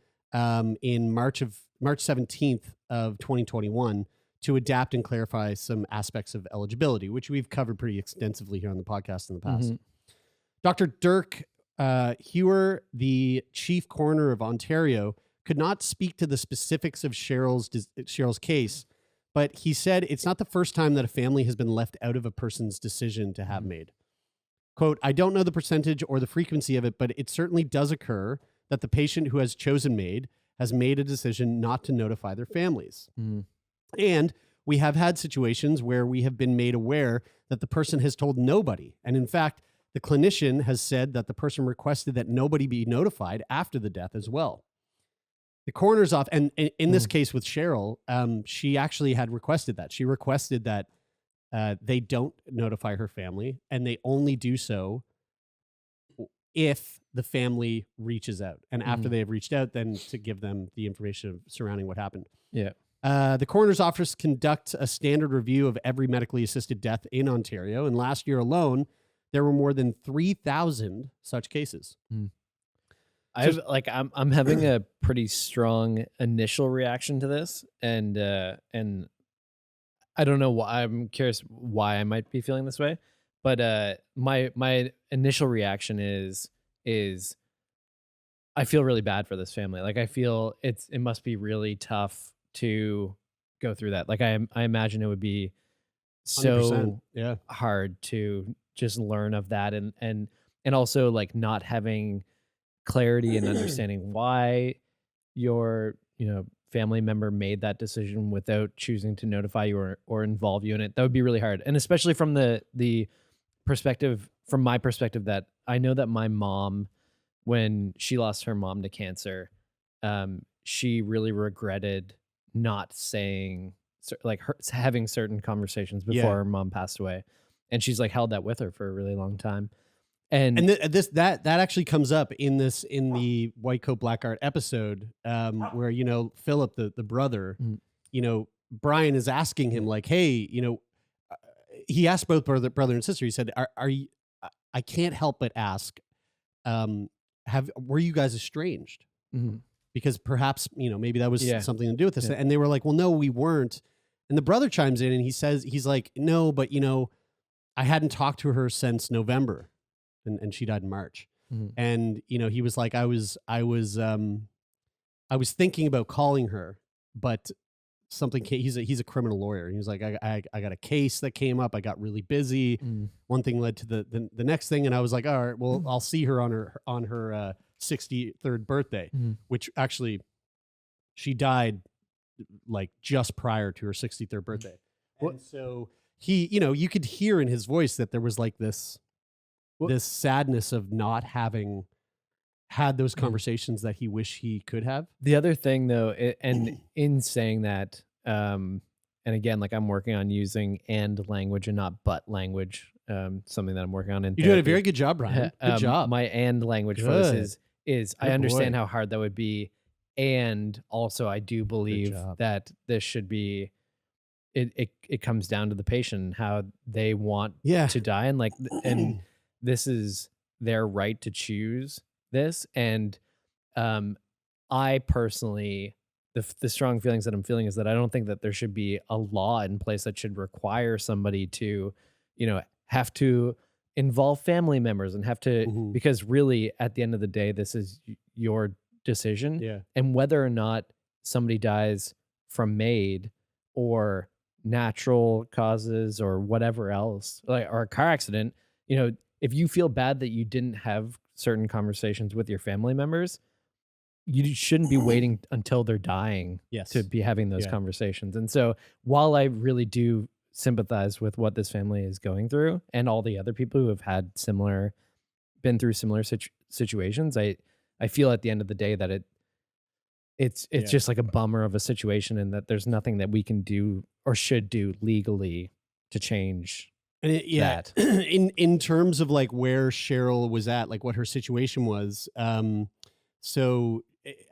in March 17th of 2021 to adapt and clarify some aspects of eligibility, which we've covered pretty extensively here on the podcast in the past. Dr. Dirk Hewer, the chief coroner of Ontario, could not speak to the specifics of Cheryl's case, but he said it's not the first time that a family has been left out of a person's decision to have MAID. Quote, I don't know the percentage or the frequency of it, but it certainly does occur that the patient who has chosen MAID has made a decision not to notify their families. And we have had situations where we have been made aware that the person has told nobody. And in fact, the clinician has said that the person requested that nobody be notified after the death as well. The coroner's office, and in this case with Cheryl, she actually had requested that. She requested that they don't notify her family, and they only do so if the family reaches out. And after they have reached out, then to give them the information surrounding what happened. Yeah. The coroner's office conducts a standard review of every medically assisted death in Ontario, and last year alone, there were more than 3,000 such cases. I'm having a pretty strong initial reaction to this, and I don't know why. I'm curious why I might be feeling this way, but my initial reaction is I feel really bad for this family. Like I feel it must be really tough to go through that. Like I imagine it would be so hard to just learn of that, and also like not having clarity and understanding why your family member made that decision without choosing to notify you or involve you in it. That would be really hard, and especially from the perspective, from my perspective, that I know that my mom, when she lost her mom to cancer, she really regretted not saying, like, having certain conversations before her mom passed away, and she's like held that with her for a really long time. And that actually comes up in the White Coat Black Art episode, where Philip, the brother, Brian is asking him like, hey, he asked both brother and sister. He said, "Are you? I can't help but ask, were you guys estranged? Because perhaps maybe that was something to do with this." And they were like, "Well, no, we weren't." And the brother chimes in and he's like, "No, but I hadn't talked to her since November." And she died in March. And, he was like, I was thinking about calling her, but something came. He's a criminal lawyer. He was like, I got a case that came up. I got really busy. One thing led to the next thing. And I was like, all right, well, I'll see her on her 63rd birthday, which actually she died like just prior to her 63rd birthday. And so he, you could hear in his voice that there was like this sadness of not having had those conversations that he wished he could have. The other thing though, and in saying that, and again, like I'm working on using and language and not but language, something that I'm working on in You're doing a very good job, Brian. Good job. My and language for this is I understand how hard that would be. And also I do believe that this should be, it comes down to the patient, how they want to die. And like, and this is their right to choose this. And I personally, the strong feelings that I'm feeling is that I don't think that there should be a law in place that should require somebody to, have to involve family members and have to, because really at the end of the day, this is your decision. Yeah. And whether or not somebody dies from MAID or natural causes or whatever else, like, or a car accident, if you feel bad that you didn't have certain conversations with your family members, you shouldn't be waiting until they're dying to be having those conversations. And so while I really do sympathize with what this family is going through and all the other people who have had been through similar situations, I feel at the end of the day that it's just like a bummer of a situation, and that there's nothing that we can do or should do legally to change that. In terms of like where Cheryl was at, like what her situation was. So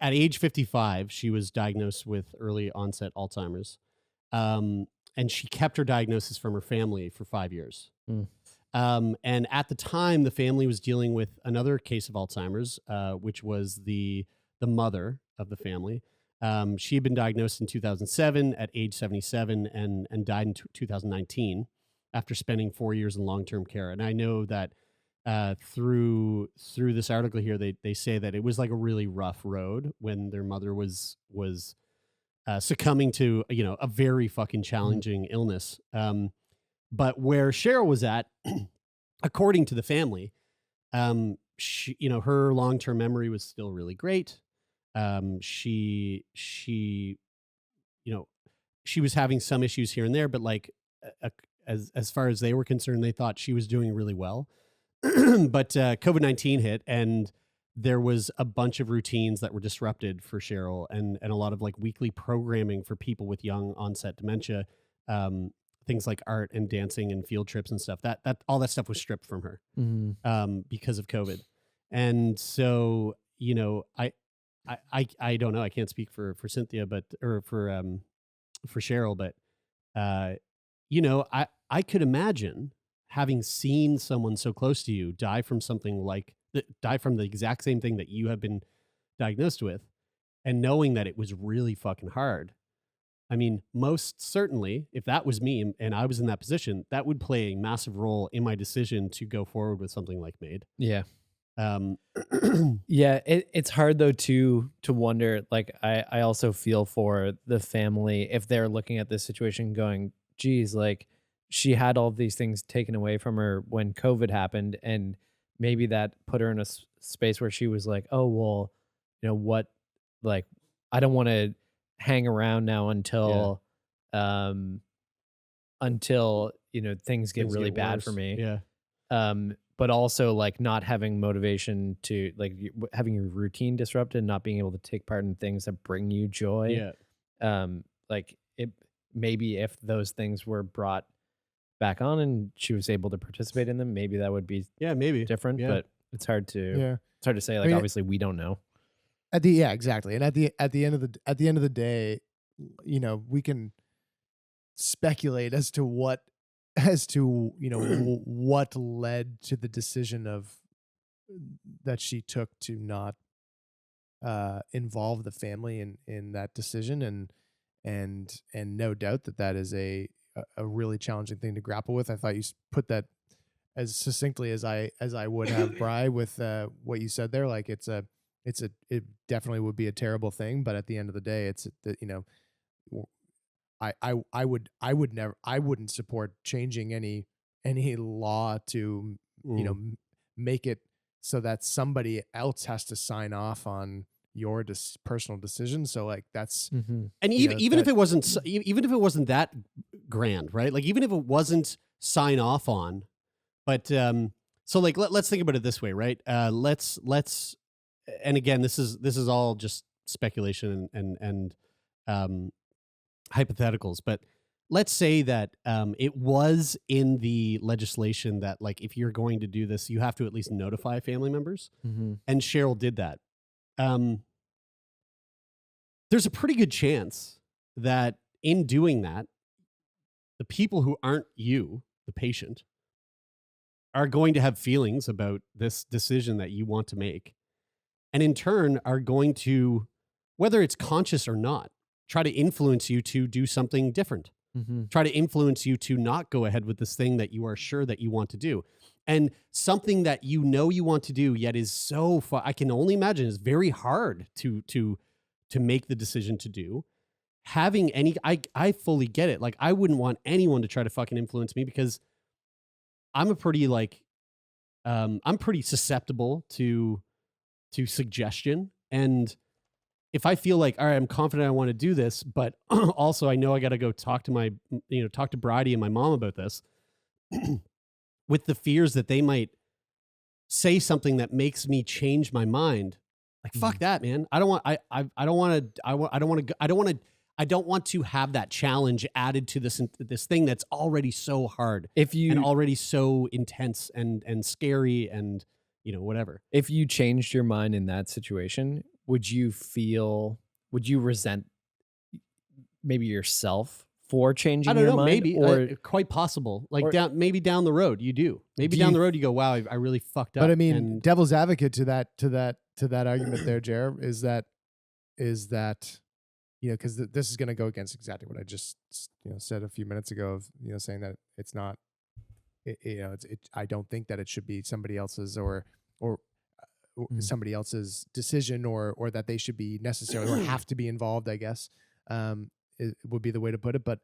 at age 55, she was diagnosed with early onset Alzheimer's. And she kept her diagnosis from her family for 5 years. And at the time, the family was dealing with another case of Alzheimer's, which was the mother of the family. She had been diagnosed in 2007 at age 77 and died in 2019 after spending 4 years in long-term care. And I know that through this article here, they say that it was like a really rough road when their mother was succumbing to, a very fucking challenging illness. But where Cheryl was at, according to the family, she, her long-term memory was still really great. She was having some issues here and there, but like, as far as they were concerned, they thought she was doing really well. But COVID-19 hit, and there was a bunch of routines that were disrupted for Cheryl, and a lot of like weekly programming for people with young onset dementia, things like art and dancing and field trips and stuff. That all that stuff was stripped from her because of COVID. And so, I don't know. I can't speak for Cynthia, or for Cheryl, but I could imagine having seen someone so close to you die from the exact same thing that you have been diagnosed with, and knowing that it was really fucking hard. I mean, most certainly, if that was me and I was in that position, that would play a massive role in my decision to go forward with something like MAID. Yeah. Yeah, it's hard though to wonder, like, I also feel for the family if they're looking at this situation going, geez, like, she had all of these things taken away from her when COVID happened, and maybe that put her in a space where she was like, oh, well, what, like, I don't want to hang around now until things get really bad worse for me. Yeah. But also like not having motivation to, like, having your routine disrupted, not being able to take part in things that bring you joy. Like, it maybe if those things were brought back on and she was able to participate in them, maybe that would be maybe different. But it's hard to say. Like, obviously we don't know. Exactly. And at the end of the day, we can speculate as to what what led to the decision that she took to not involve the family in that decision, and no doubt that is a really challenging thing to grapple with. I thought you put that as succinctly as I would have, Bri, with what you said there. Like, it definitely would be a terrible thing, but at the end of the day, I wouldn't support changing any law to make it so that somebody else has to sign off on your personal decision. So like that's and even if it wasn't that grand, right? Like, even if it wasn't sign off on, but so like let's think about it this way, right? Let's and again, this is all just speculation and hypotheticals, but let's say that it was in the legislation that, like, if you're going to do this, you have to at least notify family members, and Cheryl did that. There's a pretty good chance that in doing that, the people who aren't you, the patient, are going to have feelings about this decision that you want to make, and in turn are going to, whether it's conscious or not, try to influence you to do something different. Try to influence you to not go ahead with this thing that you are sure that you want to do. And something that you want to do, yet is so far, I can only imagine, is very hard to make the decision to do. Having I fully get it. Like, I wouldn't want anyone to try to fucking influence me, because I'm I'm pretty susceptible to suggestion. And if I feel like, all right, I'm confident I want to do this, but also I know I got to go talk to Bridie and my mom about this, with the fears that they might say something that makes me change my mind, Like, fuck that, man. I don't want to have that challenge added to this thing that's already so hard and already so intense and scary and, you know, whatever. If you changed your mind in that situation, would you resent maybe yourself for changing your mind? Maybe, or quite possible. Like maybe down the road you do. Maybe down the road you go, wow, I really fucked up. But I mean, devil's advocate to that argument there, Jer, is that you know, because this is going to go against exactly what I just said a few minutes ago of saying that it's not, I don't think that it should be somebody else's or somebody else's decision or that they should be necessarily or have to be involved, I guess. It would be the way to put it, but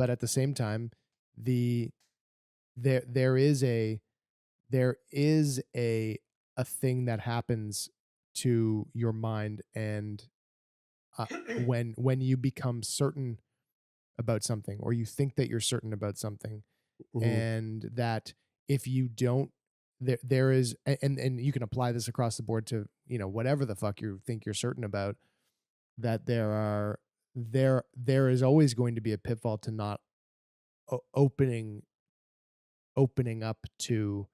at the same time, there is a thing that happens to your mind, and when you become certain about something, or you think that you're certain about something, and that if you don't, there is, and you can apply this across the board to whatever the fuck you think you're certain about, that there is always going to be a pitfall to not opening up to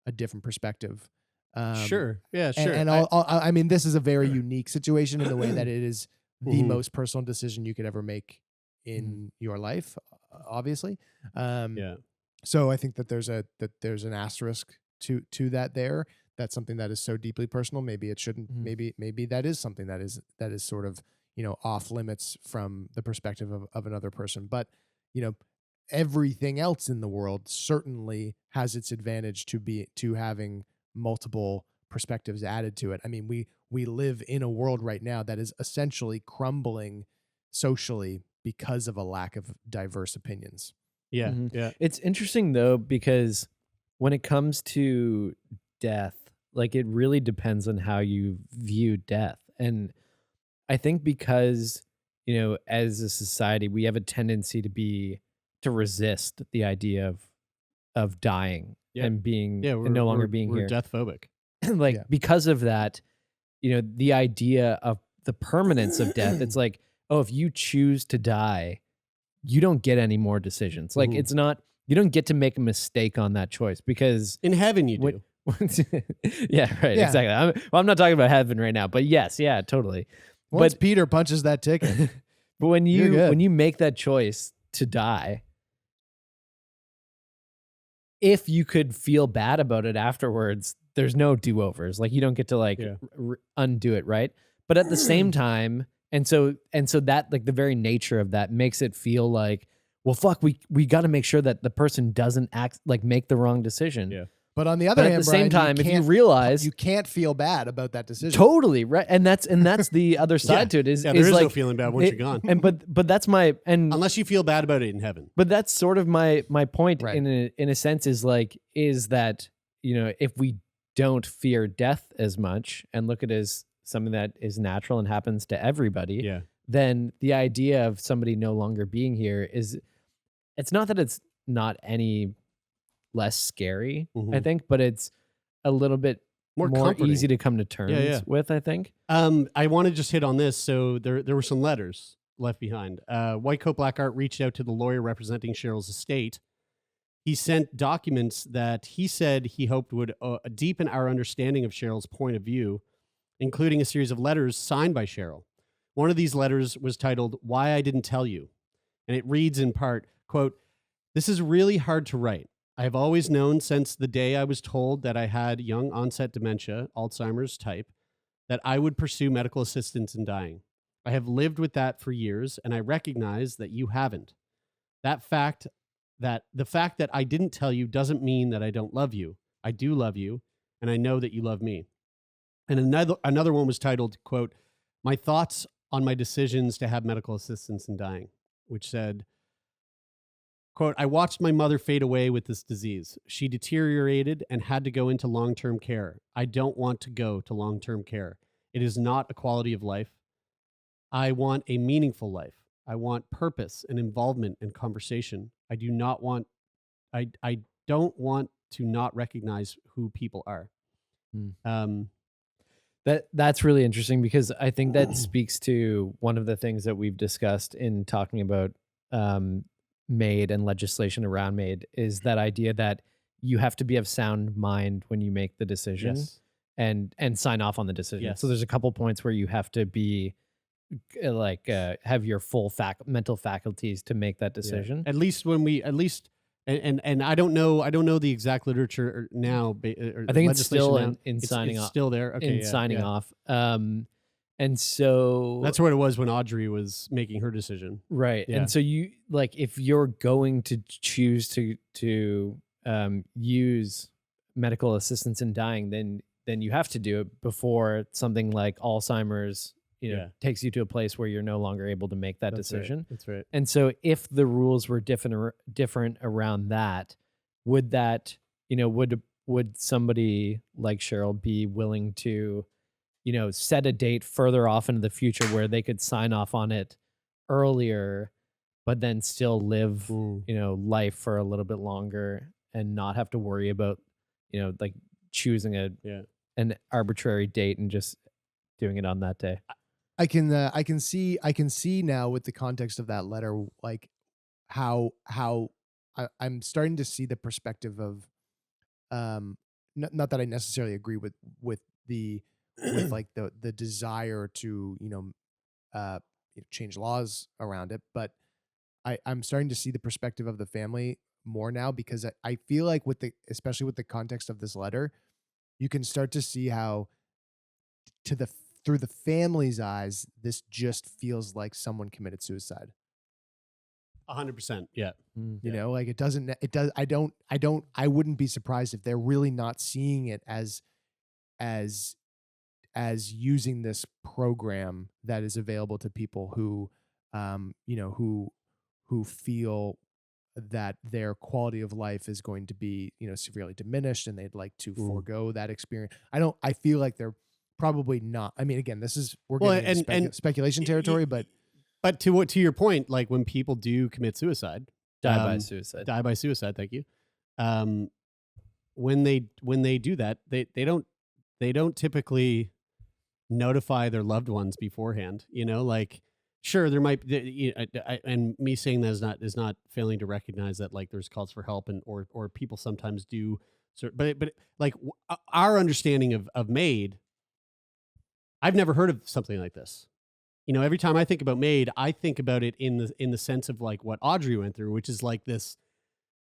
a different perspective. Sure. Yeah, sure. And I mean, this is a very unique situation in the way that it is the most personal decision you could ever make in your life, obviously. So I think that there's an asterisk to that there. That's something that is so deeply personal. Maybe it shouldn't, maybe that is something that is sort of, off limits from the perspective of another person. But, everything else in the world certainly has its advantage to having multiple perspectives added to it. I mean, we live in a world right now that is essentially crumbling socially because of a lack of diverse opinions. Yeah. Yeah. It's interesting though, because when it comes to death, like it really depends on how you view death. And I think because, as a society, we have a tendency to resist the idea of dying and being and no longer being we're here. Death phobic. Because of that, the idea of the permanence of death, it's like, oh, if you choose to die, you don't get any more decisions. Like it's not, you don't get to make a mistake on that choice, because in heaven you do. Yeah, right. Yeah. Exactly. I'm not talking about heaven right now, but yes, yeah, totally. Once Peter punches that ticket. But when you make that choice to die, if you could feel bad about it afterwards, there's no do-overs. Like you don't get to undo it, right? But at the same time, and so that, like, the very nature of that makes it feel like, well, fuck, we got to make sure that the person doesn't make the wrong decision. Yeah. But on the other hand, at the same time, if you realize you can't feel bad about that decision, totally right, and that's the other side to it is there is like, no feeling bad once you're gone, and but that's my unless you feel bad about it in heaven. But that's sort of my point in a sense is that if we don't fear death as much and look at it as something that is natural and happens to everybody, then the idea of somebody no longer being here it's not that it's not any less scary, I think, but it's a little bit more easy to come to terms with, I think. I want to just hit on this. So there were some letters left behind. White Coat Black Art reached out to the lawyer representing Cheryl's estate. He sent documents that he said he hoped would deepen our understanding of Cheryl's point of view, including a series of letters signed by Cheryl. One of these letters was titled, "Why I Didn't Tell You." And it reads in part, quote, "This is really hard to write. I have always known since the day I was told that I had young onset dementia, Alzheimer's type, that I would pursue medical assistance in dying. I have lived with that for years, and I recognize that you haven't. The fact that I didn't tell you doesn't mean that I don't love you. I do love you, and I know that you love me." And another one was titled, quote, "My thoughts on my decisions to have medical assistance in dying," which said, quote, "I watched my mother fade away with this disease. She deteriorated and had to go into long-term care. I don't want to go to long-term care. It is not a quality of life. I want a meaningful life. I want purpose and involvement and conversation. I don't want to not recognize who people are." That's really interesting because I think that speaks to one of the things that we've discussed in talking about MAID and legislation around MAID is that idea that you have to be of sound mind when you make the decision and sign off on the decision. Yes. So there's a couple points where you have to be have your full mental faculties to make that decision. At least and I don't know the exact literature now. I think it's still in signing off. Still there. Okay, in signing off. And so that's what it was when Audrey was making her decision. Right. Yeah. And so you if you're going to choose to use medical assistance in dying, then you have to do it before something like Alzheimer's, takes you to a place where you're no longer able to make that decision. Right. That's right. And so if the rules were different around that, would that, would somebody like Cheryl be willing to, set a date further off into the future where they could sign off on it earlier, but then still live, life for a little bit longer and not have to worry about, choosing an arbitrary date and just doing it on that day? I can see now with the context of that letter, like how I'm starting to see the perspective of, not that I necessarily agree with like the desire to change laws around it, but I'm starting to see the perspective of the family more now because I feel like especially with the context of this letter, you can start to see how through the family's eyes, this just feels like someone committed suicide. 100%. Yeah. Like I wouldn't be surprised if they're really not seeing it as using this program that is available to people who, who feel that their quality of life is going to be, severely diminished and they'd like to forego that experience. I feel like they're probably not. I mean, again, we're getting into speculation territory, but to your point, like when people do commit suicide, die by suicide. Thank you. When they do that, they don't typically notify their loved ones beforehand. Sure, there might be, and me saying that is not failing to recognize that like there's calls for help or people sometimes do. But like our understanding of MAID, I've never heard of something like this. Every time I think about MAID, I think about it in the sense of like what Audrey went through, which is like this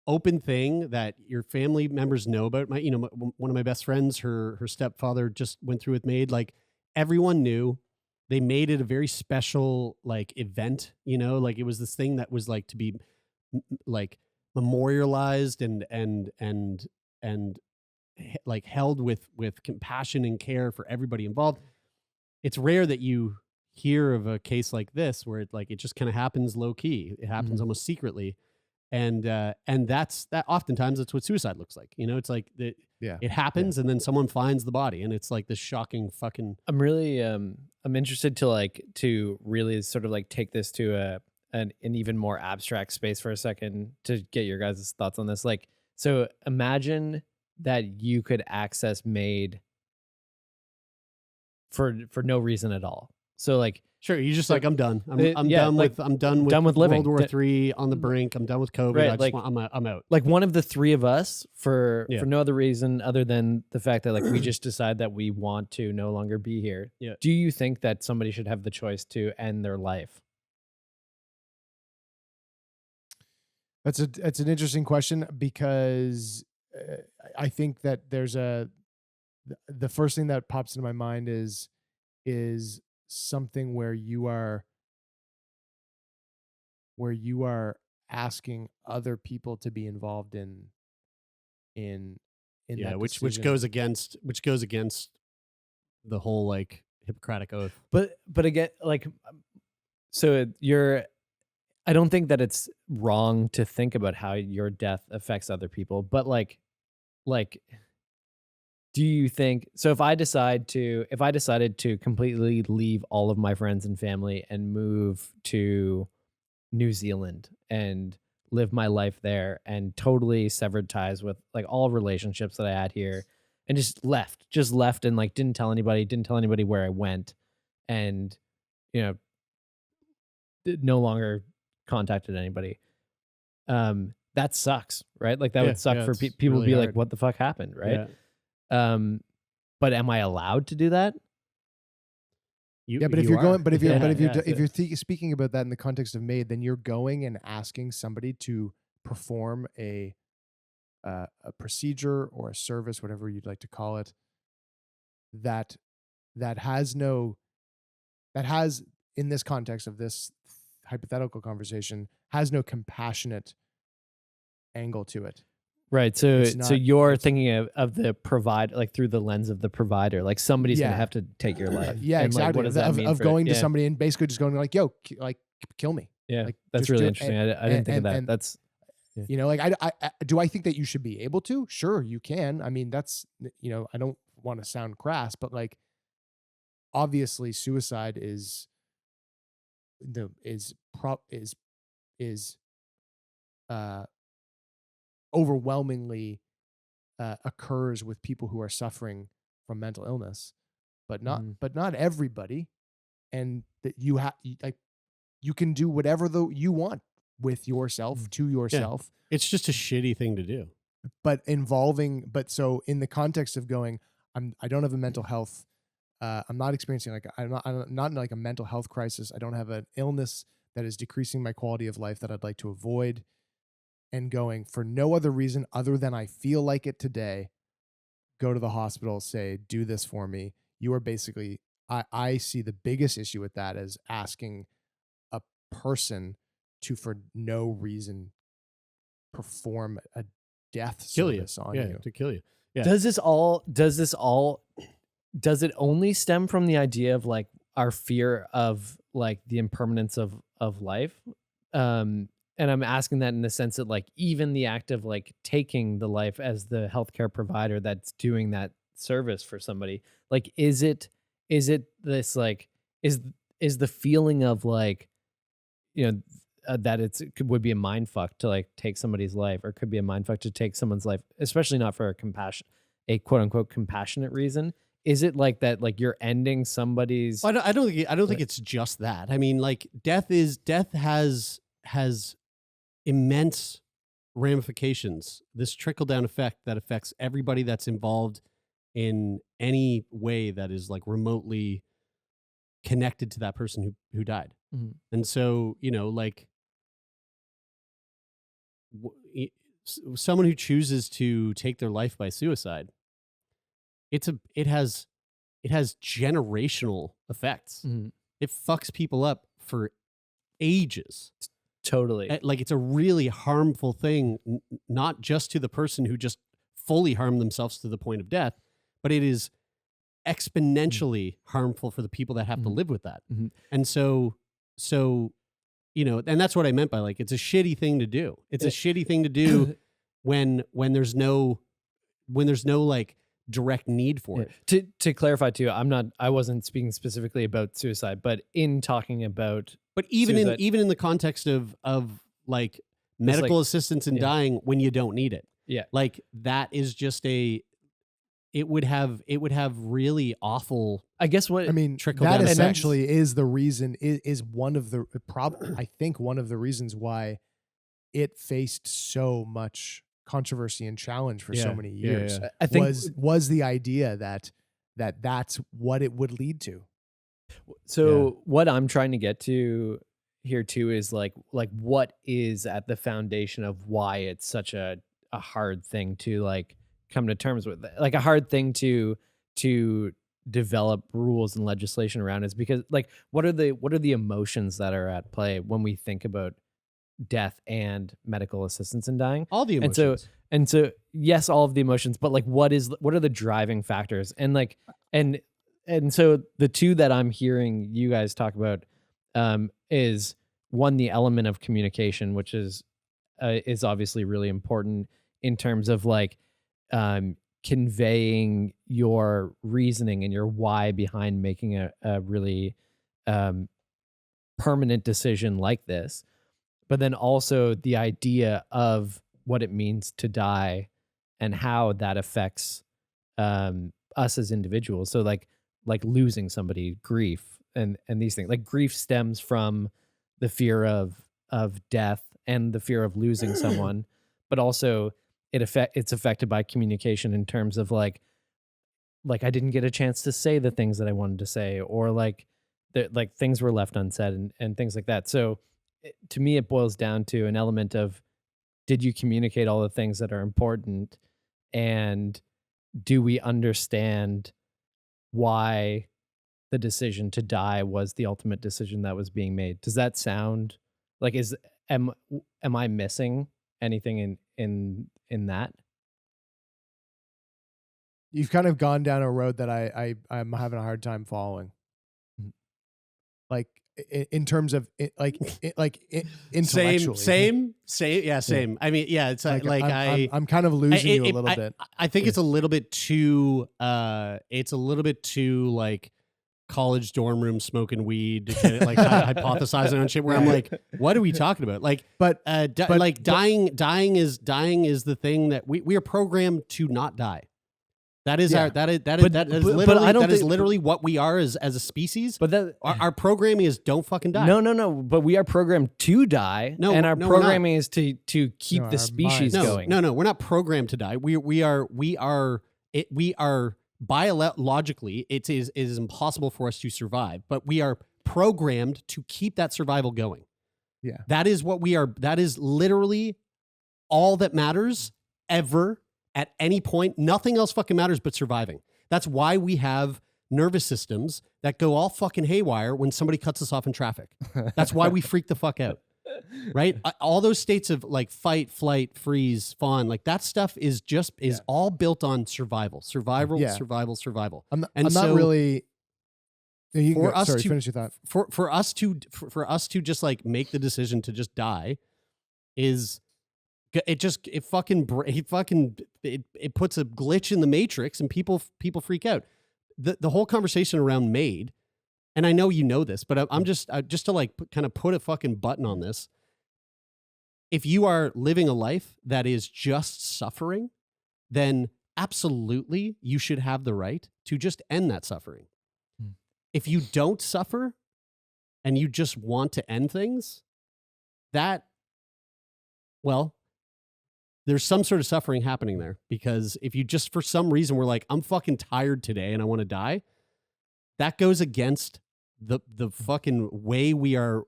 open thing that your family members know about. One of my best friends, her stepfather just went through with MAID. Like everyone knew. They made it a very special like event. Like it was this thing that was like to be like memorialized and like held with compassion and care for everybody involved. It's rare that you hear of a case like this where it just kind of happens low key. It happens almost secretly. And that oftentimes that's what suicide looks like. It's like it happens and then someone finds the body and it's like this shocking fucking. I'm really I'm interested to really sort of like take this to an even more abstract space for a second to get your guys' thoughts on this. Like, so imagine that you could access MAID for no reason at all. So like, sure, you just like I'm done. I'm done with living. World War III on the brink. I'm done with COVID. Right, I'm out. Like one of the three of us for no other reason other than the fact that like we just decide that we want to no longer be here. Yeah. Do you think that somebody should have the choice to end their life? That's an interesting question because I think that there's the first thing that pops into my mind is something where you are asking other people to be involved in that which decision. goes against the whole like Hippocratic oath. But again, like, so I don't think that it's wrong to think about how your death affects other people, but like do you think so if I decided to completely leave all of my friends and family and move to New Zealand and live my life there and totally severed ties with like all relationships that I had here and just left and like didn't tell anybody where I went, and no longer contacted anybody. That sucks, right? Like that would suck for people really to be hard. like, what the fuck happened, right? Yeah. But am I allowed to do that? But if you you're are. going, but if you're, but Yeah, if you're speaking about that in the context of MAID, then you're going and asking somebody to perform a procedure or a service, whatever you'd like to call it, that has in this context of this hypothetical conversation has no compassionate angle to it. Right. So It's you're thinking of the provider, like through the lens of the provider, like somebody's going to have to take your life. Yeah, and exactly. Like, what does that mean of for going to somebody and basically just going like, yo, like kill me. Yeah. Like, that's just really do it. interesting. I didn't think of that. That's, like, I do I think that you should be able to? Sure, you can. I mean, that's, I don't want to sound crass, but like, obviously suicide is overwhelmingly occurs with people who are suffering from mental illness, but not everybody, and that you can do whatever you want with yourself to yourself. Yeah. It's just a shitty thing to do. But so in the context of going, I don't have a mental health. I'm not experiencing I'm not in like a mental health crisis. I don't have an illness that is decreasing my quality of life that I'd like to avoid. And going for no other reason other than I feel like it today, go to the hospital, say, do this for me. You are basically, I see the biggest issue with that as asking a person to, for no reason, perform a death service on you. To kill you. Yeah. Does it only stem from the idea of like our fear of like the impermanence of life? And I'm asking that in the sense that like even the act of like taking the life as the healthcare provider that's doing that service for somebody, like is it this like is the feeling of like that it would be a mind fuck to like take somebody's life, or could be a mind fuck to take someone's life, especially not for a quote unquote compassionate reason. Is it like that? Like you're ending somebody's? Well, I don't think it's just that. I mean, like death has immense ramifications. This trickle down effect that affects everybody that's involved in any way that is like remotely connected to that person who died. Mm-hmm. And so, like someone who chooses to take their life by suicide, it has generational effects. Mm-hmm. It fucks people up for ages. Totally. Like it's a really harmful thing, not just to the person who just fully harmed themselves to the point of death, but it is exponentially harmful for the people that have to live with that. Mm-hmm. And so, and that's what I meant by like, it's a shitty thing to do. It's a shitty thing to do when there's no like direct need for it. To clarify too, I wasn't speaking specifically about suicide, but in talking about, but even suicide, even in the context of like medical assistance in dying when you don't need it. Yeah. Like that is just it would have really awful, I guess what I mean, trickle that down essentially is the reason is one of the I think one of the reasons why it faced so much controversy and challenge for so many years. I think was the idea that's what it would lead to. So what I'm trying to get to here too is like what is at the foundation of why it's such a hard thing to like come to terms with, like a hard thing to develop rules and legislation around, is because like what are the emotions that are at play when we think about death and medical assistance in dying? All the emotions. And so yes, all of the emotions, but like what are the driving factors? And like and so the two that I'm hearing you guys talk about is one, the element of communication, which is obviously really important in terms of like conveying your reasoning and your why behind making a really permanent decision like this. But then also the idea of what it means to die and how that affects us as individuals. So like losing somebody, grief, and these things. Like grief stems from the fear of death and the fear of losing someone, but also it's affected by communication in terms of like I didn't get a chance to say the things that I wanted to say, or like things were left unsaid and things like that. So to me, it boils down to an element of, did you communicate all the things that are important, and do we understand why the decision to die was the ultimate decision that was being made? Does that sound like, am I missing anything in that? You've kind of gone down a road that I'm having a hard time following. Like in terms of intellectually. Same. I mean, yeah, it's like I'm kind of losing you a little bit. I think it's a little bit too like college dorm room smoking weed, like hypothesizing on shit where I'm like, what are we talking about? Like, but dying is the thing that we are programmed to not die. That is literally what we are as a species. But our programming is don't fucking die. No. But we are programmed to die. And our programming is to keep the species going. No, we're not programmed to die. We are biologically, it is impossible for us to survive, but we are programmed to keep that survival going. Yeah. That is what we are. That is literally all that matters ever. At any point, nothing else fucking matters but surviving. That's why we have nervous systems that go all fucking haywire when somebody cuts us off in traffic. That's why we freak the fuck out, right? All those states of like fight, flight, freeze, fawn, like that stuff is all built on survival. For us to just like make the decision to just die is. It puts a glitch in the matrix and people freak out. The whole conversation around MAID, and I know you know this, but I'm just to like kind of put a fucking button on this. If you are living a life that is just suffering, then absolutely you should have the right to just end that suffering. If you don't suffer and you just want to end things, there's some sort of suffering happening there, because if you just for some reason were like, I'm fucking tired today and I want to die, that goes against the fucking way our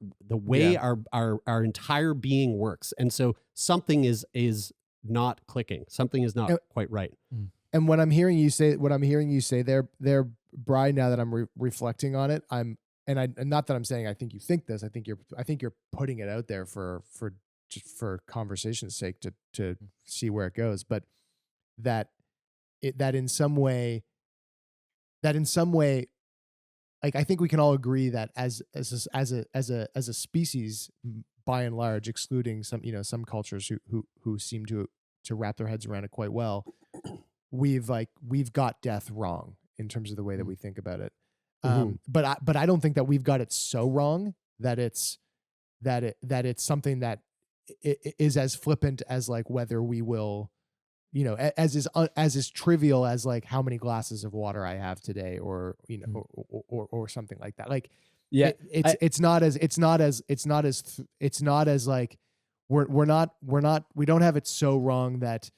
entire being works. And so something is not clicking. Something is not quite right. And what I'm hearing you say there, Brian, now that I'm reflecting on it, not that I'm saying I think you think this, I think you're putting it out there for conversation's sake to see where it goes, but that in some way, like I think we can all agree that as a species, by and large, excluding some cultures who seem to wrap their heads around it quite well, we've got death wrong in terms of the way that we think about it. But I don't think that we've got it so wrong that it's something that is as flippant as like whether we will, as is trivial as like how many glasses of water I have today, or or something like that. Like, yeah, it's not as like we don't have it so wrong that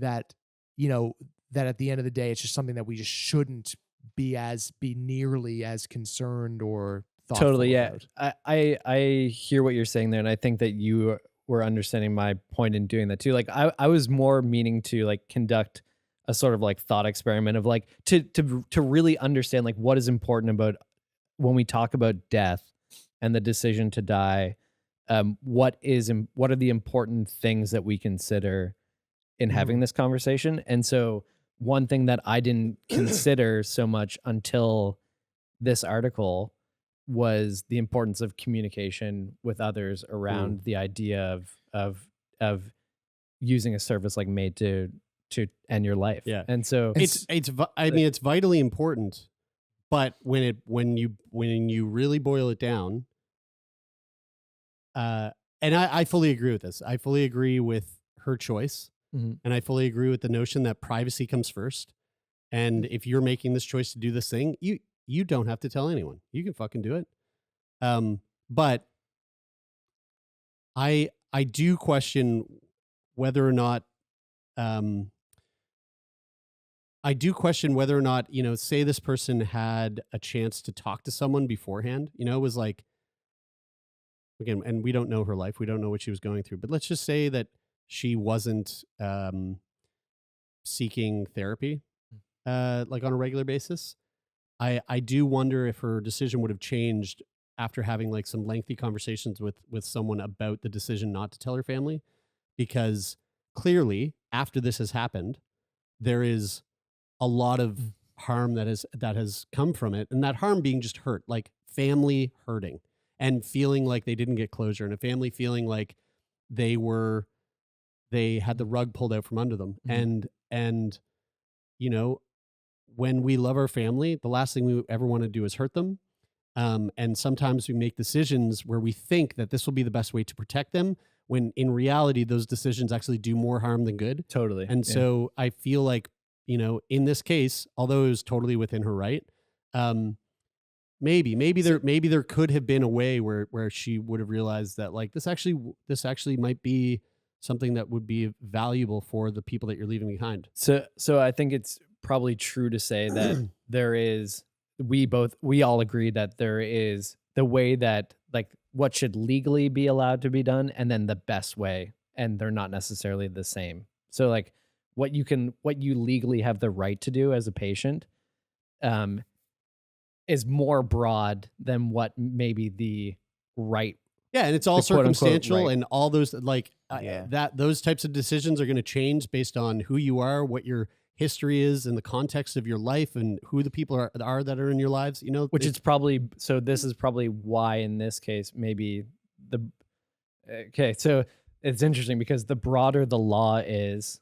at the end of the day it's just something that we just shouldn't be nearly as concerned or thoughtful totally. Yeah, about. I hear what you're saying there, and I think that you were understanding my point in doing that too. Like I was more meaning to like conduct a sort of like thought experiment of like to really understand like what is important about when we talk about death and the decision to die. What are the important things that we consider in having this conversation? And so one thing that I didn't consider so much until this article was the importance of communication with others around the idea of using a service like MAID to end your life. Yeah. And so it's vitally important, but when you really boil it down, and I fully agree with this. I fully agree with her choice, and I fully agree with the notion that privacy comes first. And if you're making this choice to do this thing, you don't have to tell anyone. You can fucking do it. But I do question whether or not say this person had a chance to talk to someone beforehand, it was like, again, and we don't know her life. We don't know what she was going through, but let's just say that she wasn't seeking therapy like on a regular basis. I do wonder if her decision would have changed after having like some lengthy conversations with someone about the decision not to tell her family, because clearly after this has happened, there is a lot of harm that has come from it, and that harm being just hurt, like family hurting and feeling like they didn't get closure, and a family feeling like they had the rug pulled out from under them. And when we love our family, the last thing we ever want to do is hurt them. And sometimes we make decisions where we think that this will be the best way to protect them, when in reality, those decisions actually do more harm than good. Totally. And so I feel like, in this case, although it was totally within her right, maybe there could have been a way where she would have realized that like this actually might be something that would be valuable for the people that you're leaving behind. So I think it's probably true to say that we all agree that there is the way that like what should legally be allowed to be done, and then the best way, and they're not necessarily the same. So like what you legally have the right to do as a patient is more broad than what maybe the right. Yeah, and it's all circumstantial, right. and all those like those types of decisions are going to change based on who you are, what your history is, and the context of your life, and who the people are that are in your lives. Which is probably so. This is probably why in this case maybe So it's interesting because the broader the law is,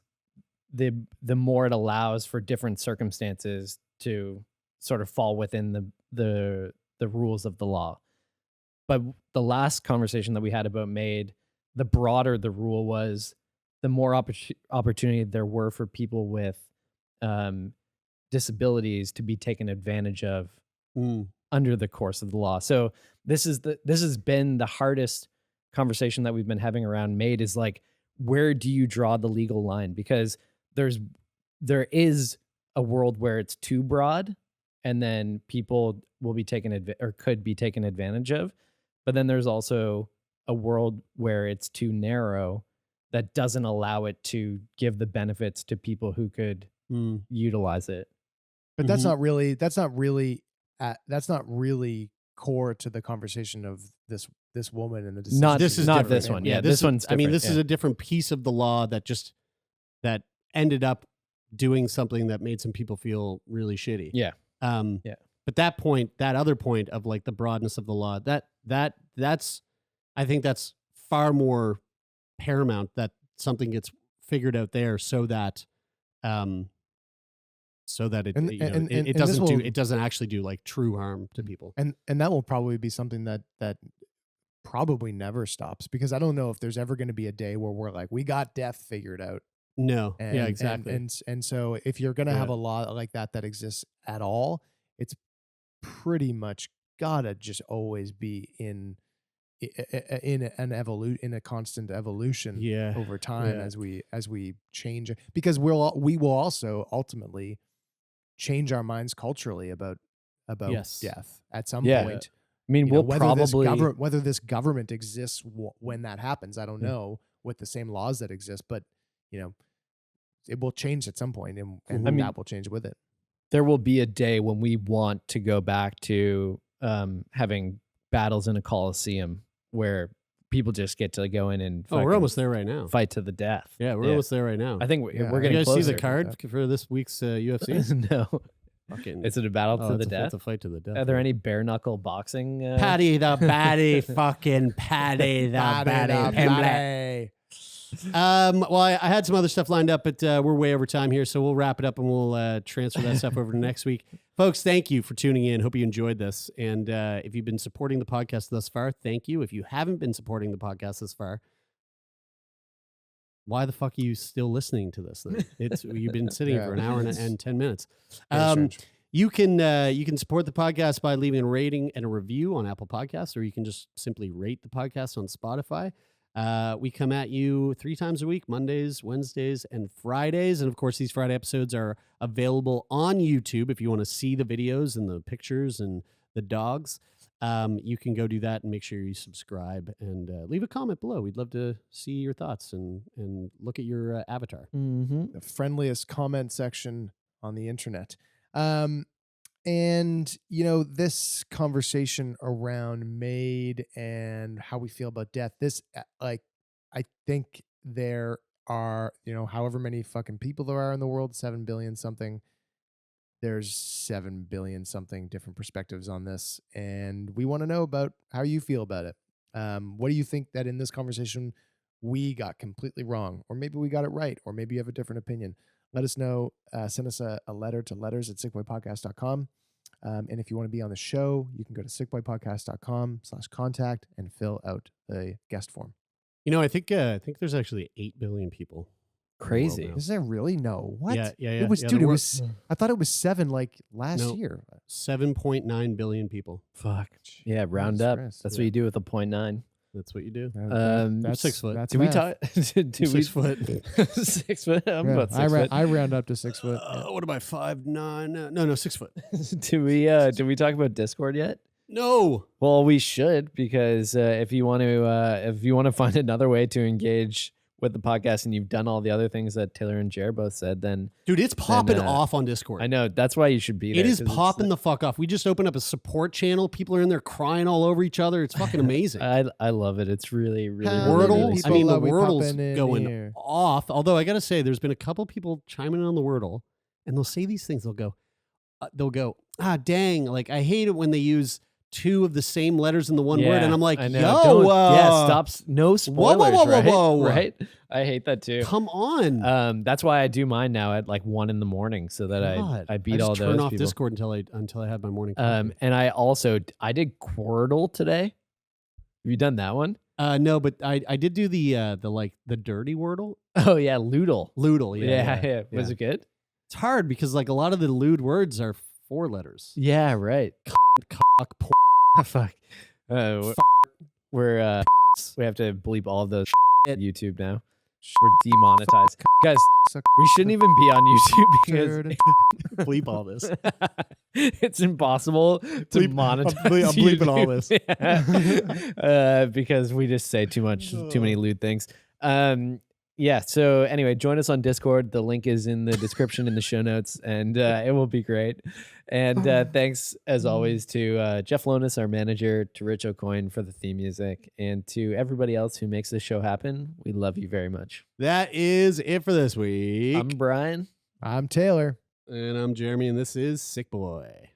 the more it allows for different circumstances to sort of fall within the rules of the law. But the last conversation that we had about MAID, the broader the rule was, the more opportunity there were for people with disabilities to be taken advantage of under the course of the law. So this has been the hardest conversation that we've been having around MAID, is like, where do you draw the legal line? Because there is a world where it's too broad, and then people will be could be taken advantage of. But then there's also a world where it's too narrow, that doesn't allow it to give the benefits to people who could utilize it. But that's not really core to the conversation of this woman and the decision. This one. Yeah, this one's different. This is a different piece of the law that ended up doing something that made some people feel really shitty. Yeah. But that other point of like the broadness of the law, that's I think that's far more paramount, that something gets figured out there so that it doesn't actually do like true harm to people. And that will probably be something that probably never stops, because I don't know if there's ever going to be a day where we're like, we got death figured out. No. And, yeah, exactly. And so if you're going to have a law like that exists at all, it's pretty much gotta just always be in a constant evolution over time as we change, because we will also ultimately change our minds culturally about death at some point. I mean, we'll whether this government exists when that happens, I don't know, with the same laws that exist, but it will change at some point, and that will change with it. There will be a day when we want to go back to having battles in a coliseum where people just get to go in and we're almost there right now. Fight to the death. Yeah, we're almost there right now. I think we're getting you guys closer. see the card for this week's UFC? No. Is it a battle to the death? It's a fight to the death. Are there any bare knuckle boxing? Paddy the Batty, fucking Paddy the Batty. Well, I had some other stuff lined up, but we're way over time here, so we'll wrap it up and we'll transfer that stuff over to next week. Folks, thank you for tuning in. Hope you enjoyed this. And if you've been supporting the podcast thus far, thank you. If you haven't been supporting the podcast thus far, why the fuck are you still listening to this then? You've been sitting for an hour and 10 minutes. Strange. You can support the podcast by leaving a rating and a review on Apple Podcasts, or you can just simply rate the podcast on Spotify. We come at you 3 times a week, Mondays, Wednesdays, and Fridays. And of course, these Friday episodes are available on YouTube if you want to see the videos and the pictures and the dogs. You can go do that and make sure you subscribe and leave a comment below. We'd love to see your thoughts and look at your avatar. The friendliest comment section on the internet. And, this conversation around MAID and how we feel about death, I think there are, however many fucking people there are in the world, 7 billion something. There's 7 billion something different perspectives on this. And we want to know about how you feel about it. What do you think that in this conversation we got completely wrong? Or maybe we got it right? Or maybe you have a different opinion? Let us know. Send us a letter to letters@sickboypodcast.com. And if you want to be on the show, you can go to sickboypodcast.com/contact and fill out the guest form. I think there's actually 8 billion people. Crazy. Is there really? No. What? Yeah. It was, dude, it was, I thought it was 7 last year. 7.9 billion people. Fuck. Yeah, round up. That's what you do with a 0.9. That's what you do. That's 6 foot. That's do we math. talk? 6 foot. 6 foot? I'm Yeah, about 6 foot. I round up to 6 foot. What am I, 5'9"? No, 6 foot. Did we talk about Discord yet? No. Well, we should, because if you want to find another way to engage with the podcast, and you've done all the other things that Taylor and Jared both said, then dude, it's popping off on Discord. I know, that's why you should be there. It is popping the fuck off. We just opened up a support channel. People are in there crying all over each other. It's fucking amazing. I love it. It's really, really, Wordle. really I mean, the we Wordle's popping in going here? off. Although I gotta say, there's been a couple people chiming in on the Wordle, and they'll say these things. They'll go, dang, like I hate it when they use 2 of the same letters in the one word, and I'm like, stop, no spoilers, whoa. Right? I hate that too. Come on. That's why I do mine now at 1 a.m, so that I beat all those turn off people. Discord until I have my morning coffee. And I did Quordle today. Have you done that one? No, but I did do the dirty Wordle. Oh yeah, Loodle. Yeah. Was it good? It's hard because a lot of the lewd words are 4 letters. Yeah, right. Cock, porn. Fuck. We have to bleep all of those at YouTube now. We're demonetized. Guys, we shouldn't even be on YouTube because bleep all this. It's impossible to monetize. I'm bleeping all this. Because we just say too many lewd things. Yeah. So anyway, join us on Discord. The link is in the description in the show notes, and it will be great. And thanks as always to Jeff Lonis, our manager, to Rich O'Coin for the theme music, and to everybody else who makes this show happen. We love you very much. That is it for this week. I'm Brian. I'm Taylor. And I'm Jeremy, and this is Sick Boy.